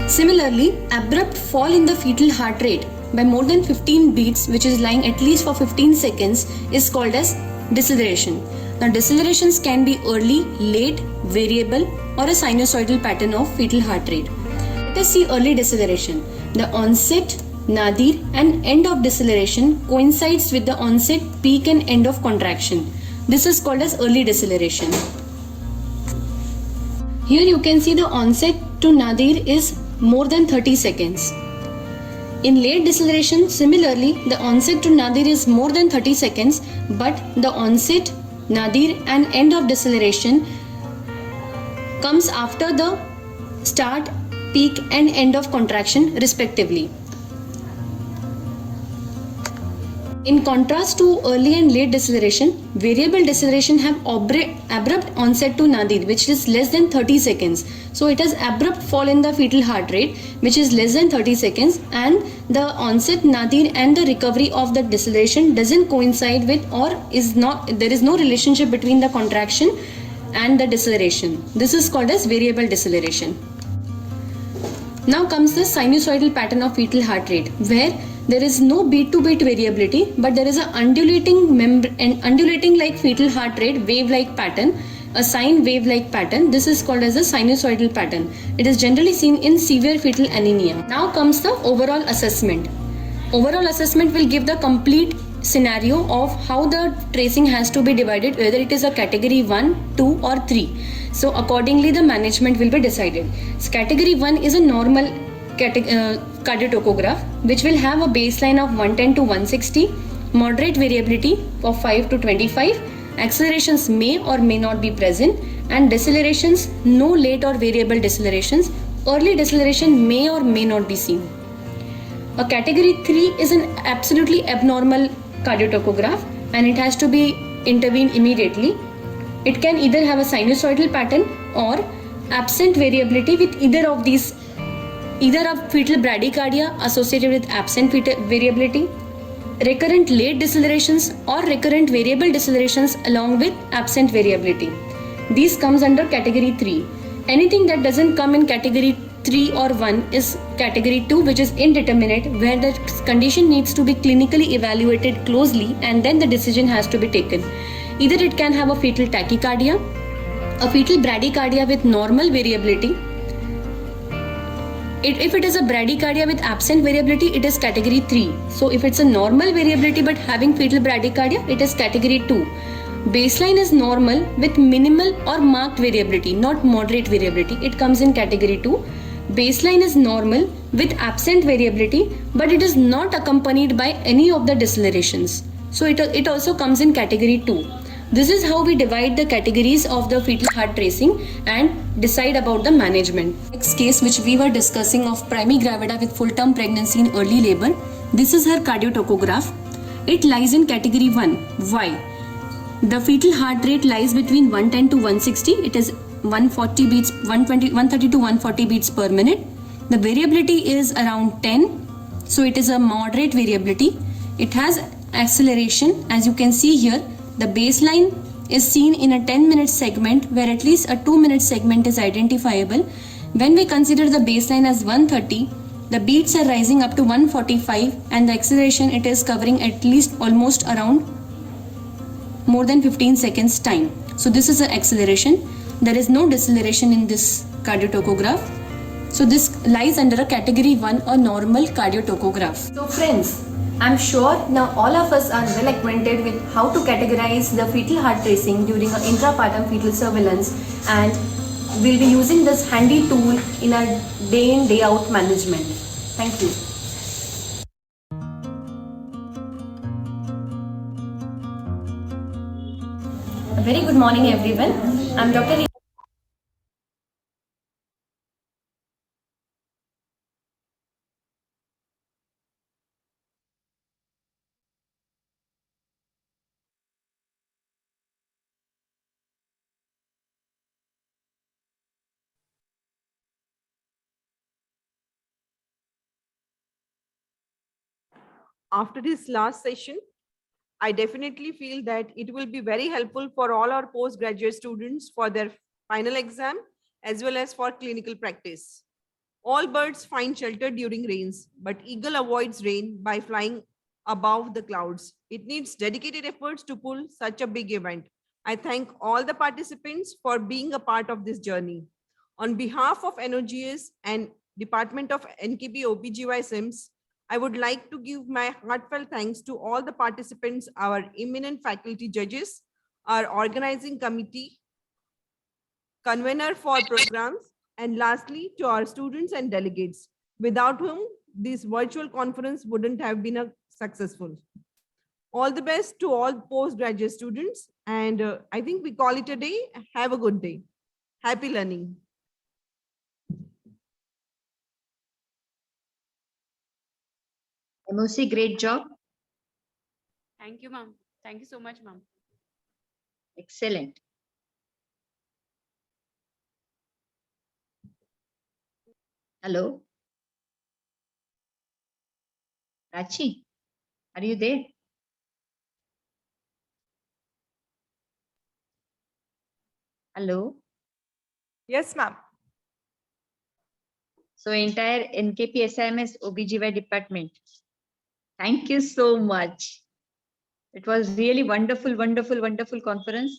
similarly, abrupt fall in the fetal heart rate by more than 15 beats, which is lying at least for 15 seconds, is called as deceleration. Now, decelerations can be early, late, variable, or a sinusoidal pattern of fetal heart rate. Let us see early deceleration. The onset, nadir, and end of deceleration coincides with the onset, peak, and end of contraction. This is called as early deceleration. Here you can see the onset to nadir is more than 30 seconds. In late deceleration, similarly, the onset to nadir is more than 30 seconds, but the onset, nadir, and end of deceleration comes after the start, peak, and end of contraction respectively. In contrast to early and late deceleration, variable deceleration have abrupt onset to nadir, which is less than 30 seconds. So it has abrupt fall in the fetal heart rate, which is less than 30 seconds, and the onset, nadir, and the recovery of the deceleration doesn't coincide with, or there is no relationship between the contraction and the deceleration. This is called as variable deceleration. Now comes the sinusoidal pattern of fetal heart rate, where there is no beat to beat variability, but there is an undulating like fetal heart rate wave-like pattern, a sine wave-like pattern. This is called as a sinusoidal pattern. It is generally seen in severe fetal anemia. Now comes the overall assessment. Overall assessment will give the complete scenario of how the tracing has to be divided, whether it is a category 1, 2 or 3. So accordingly the management will be decided. So category 1 is a normal cardiotocograph, which will have a baseline of 110 to 160, moderate variability of 5 to 25, accelerations may or may not be present, and decelerations, no late or variable decelerations, early deceleration may or may not be seen. A category 3 is an absolutely abnormal cardiotocograph, and it has to be intervened immediately. It can either have a sinusoidal pattern or absent variability with either of these, either a fetal bradycardia associated with absent fetal variability, recurrent late decelerations, or recurrent variable decelerations along with absent variability. These comes under category 3. Anything that doesn't come in category 3 or 1 is category 2, which is indeterminate, where the condition needs to be clinically evaluated closely and then the decision has to be taken. Either it can have a fetal tachycardia, a fetal bradycardia with normal variability. If it is a bradycardia with absent variability, it is category 3. So if it's a normal variability but having fetal bradycardia, it is category 2. Baseline is normal with minimal or marked variability, not moderate variability. It comes in category 2. Baseline is normal with absent variability, but it is not accompanied by any of the decelerations. So it also comes in category 2. This is how we divide the categories of the fetal heart tracing and decide about the management. Next case which we were discussing of primi gravida with full-term pregnancy in early labor. This is her cardiotocograph. It lies in category 1. Why? The fetal heart rate lies between 110 to 160. It is 140 beats, 130 to 140 beats per minute. The variability is around 10. So it is a moderate variability. It has acceleration. As you can see here, the baseline is seen in a 10-minute segment where at least a 2-minute segment is identifiable. When we consider the baseline as 130, the beats are rising up to 145 and the acceleration it is covering at least almost around more than 15 seconds time. So this is an acceleration. There is no deceleration in this cardiotocograph. So this lies under a category 1, a normal cardiotocograph. So friends, I'm sure now all of us are well acquainted with how to categorize the fetal heart tracing during an intrapartum fetal surveillance, and we'll be using this handy tool in our day in day out management. Thank you. A very good morning everyone. I'm Dr. After this last session, I definitely feel that it will be very helpful for all our postgraduate students for their final exam as well as for clinical practice. All birds find shelter during rains, but eagle avoids rain by flying above the clouds. It needs dedicated efforts to pull such a big event. I thank all the participants for being a part of this journey. On behalf of NOGS and Department of NKP OBGY SIMS, I would like to give my heartfelt thanks to all the participants, our eminent faculty judges, our organizing committee, convener for programs, and lastly, to our students and delegates, without whom this virtual conference wouldn't have been successful. All the best to all postgraduate students, and I think we call it a day. Have a good day. Happy learning. MOC, great job. Thank you, ma'am. Thank you so much, ma'am. Excellent. Hello. Rachi, are you there? Hello. Yes, ma'am. So entire NKP SIMS OBGY department, thank you so much. It was really wonderful, wonderful, wonderful conference.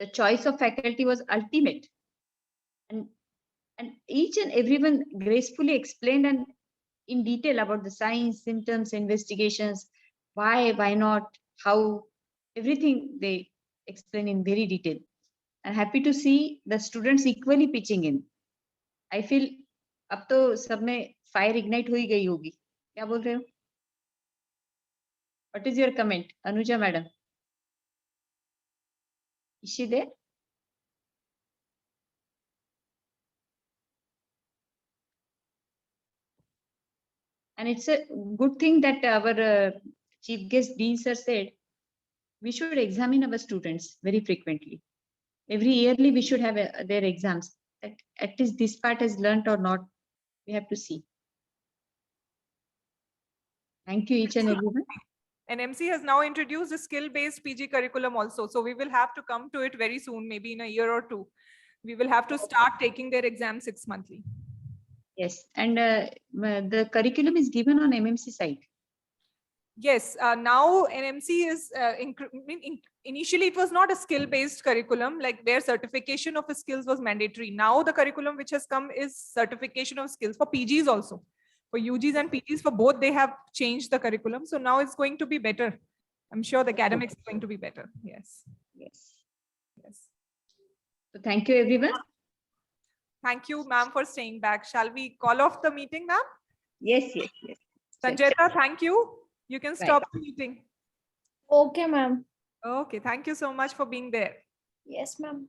The choice of faculty was ultimate. And each and everyone gracefully explained and in detail about the signs, symptoms, investigations, why not, how, everything they explain in very detail. I'm happy to see the students equally pitching in. I feel अब तो सब में fire ignite हो ही गई होगी. क्या बोल रहे हो? What is your comment, Anuja madam? Is she there? And it's a good thing that our chief guest Dean sir said, we should examine our students very frequently. Every yearly we should have their exams. At least this part is learnt or not, we have to see. Thank you each and everyone. And MC has now introduced a skill-based PG curriculum also. So we will have to come to it very soon, maybe in a year or two. We will have to start taking their exam 6 monthly. Yes, and the curriculum is given on MMC site. Yes, now NMC is, initially it was not a skill-based curriculum, like where certification of the skills was mandatory. Now the curriculum which has come is certification of skills for PGs also. For UGs and PGs, for both, they have changed the curriculum. So now it's going to be better. I'm sure the academics is going to be better. Yes. Yes. Yes. So thank you, everyone. Thank you, ma'am, for staying back. Shall we call off the meeting, ma'am? Yes. Sanjeta, thank you. You can stop the meeting. Okay, ma'am. Okay, thank you so much for being there. Yes, ma'am.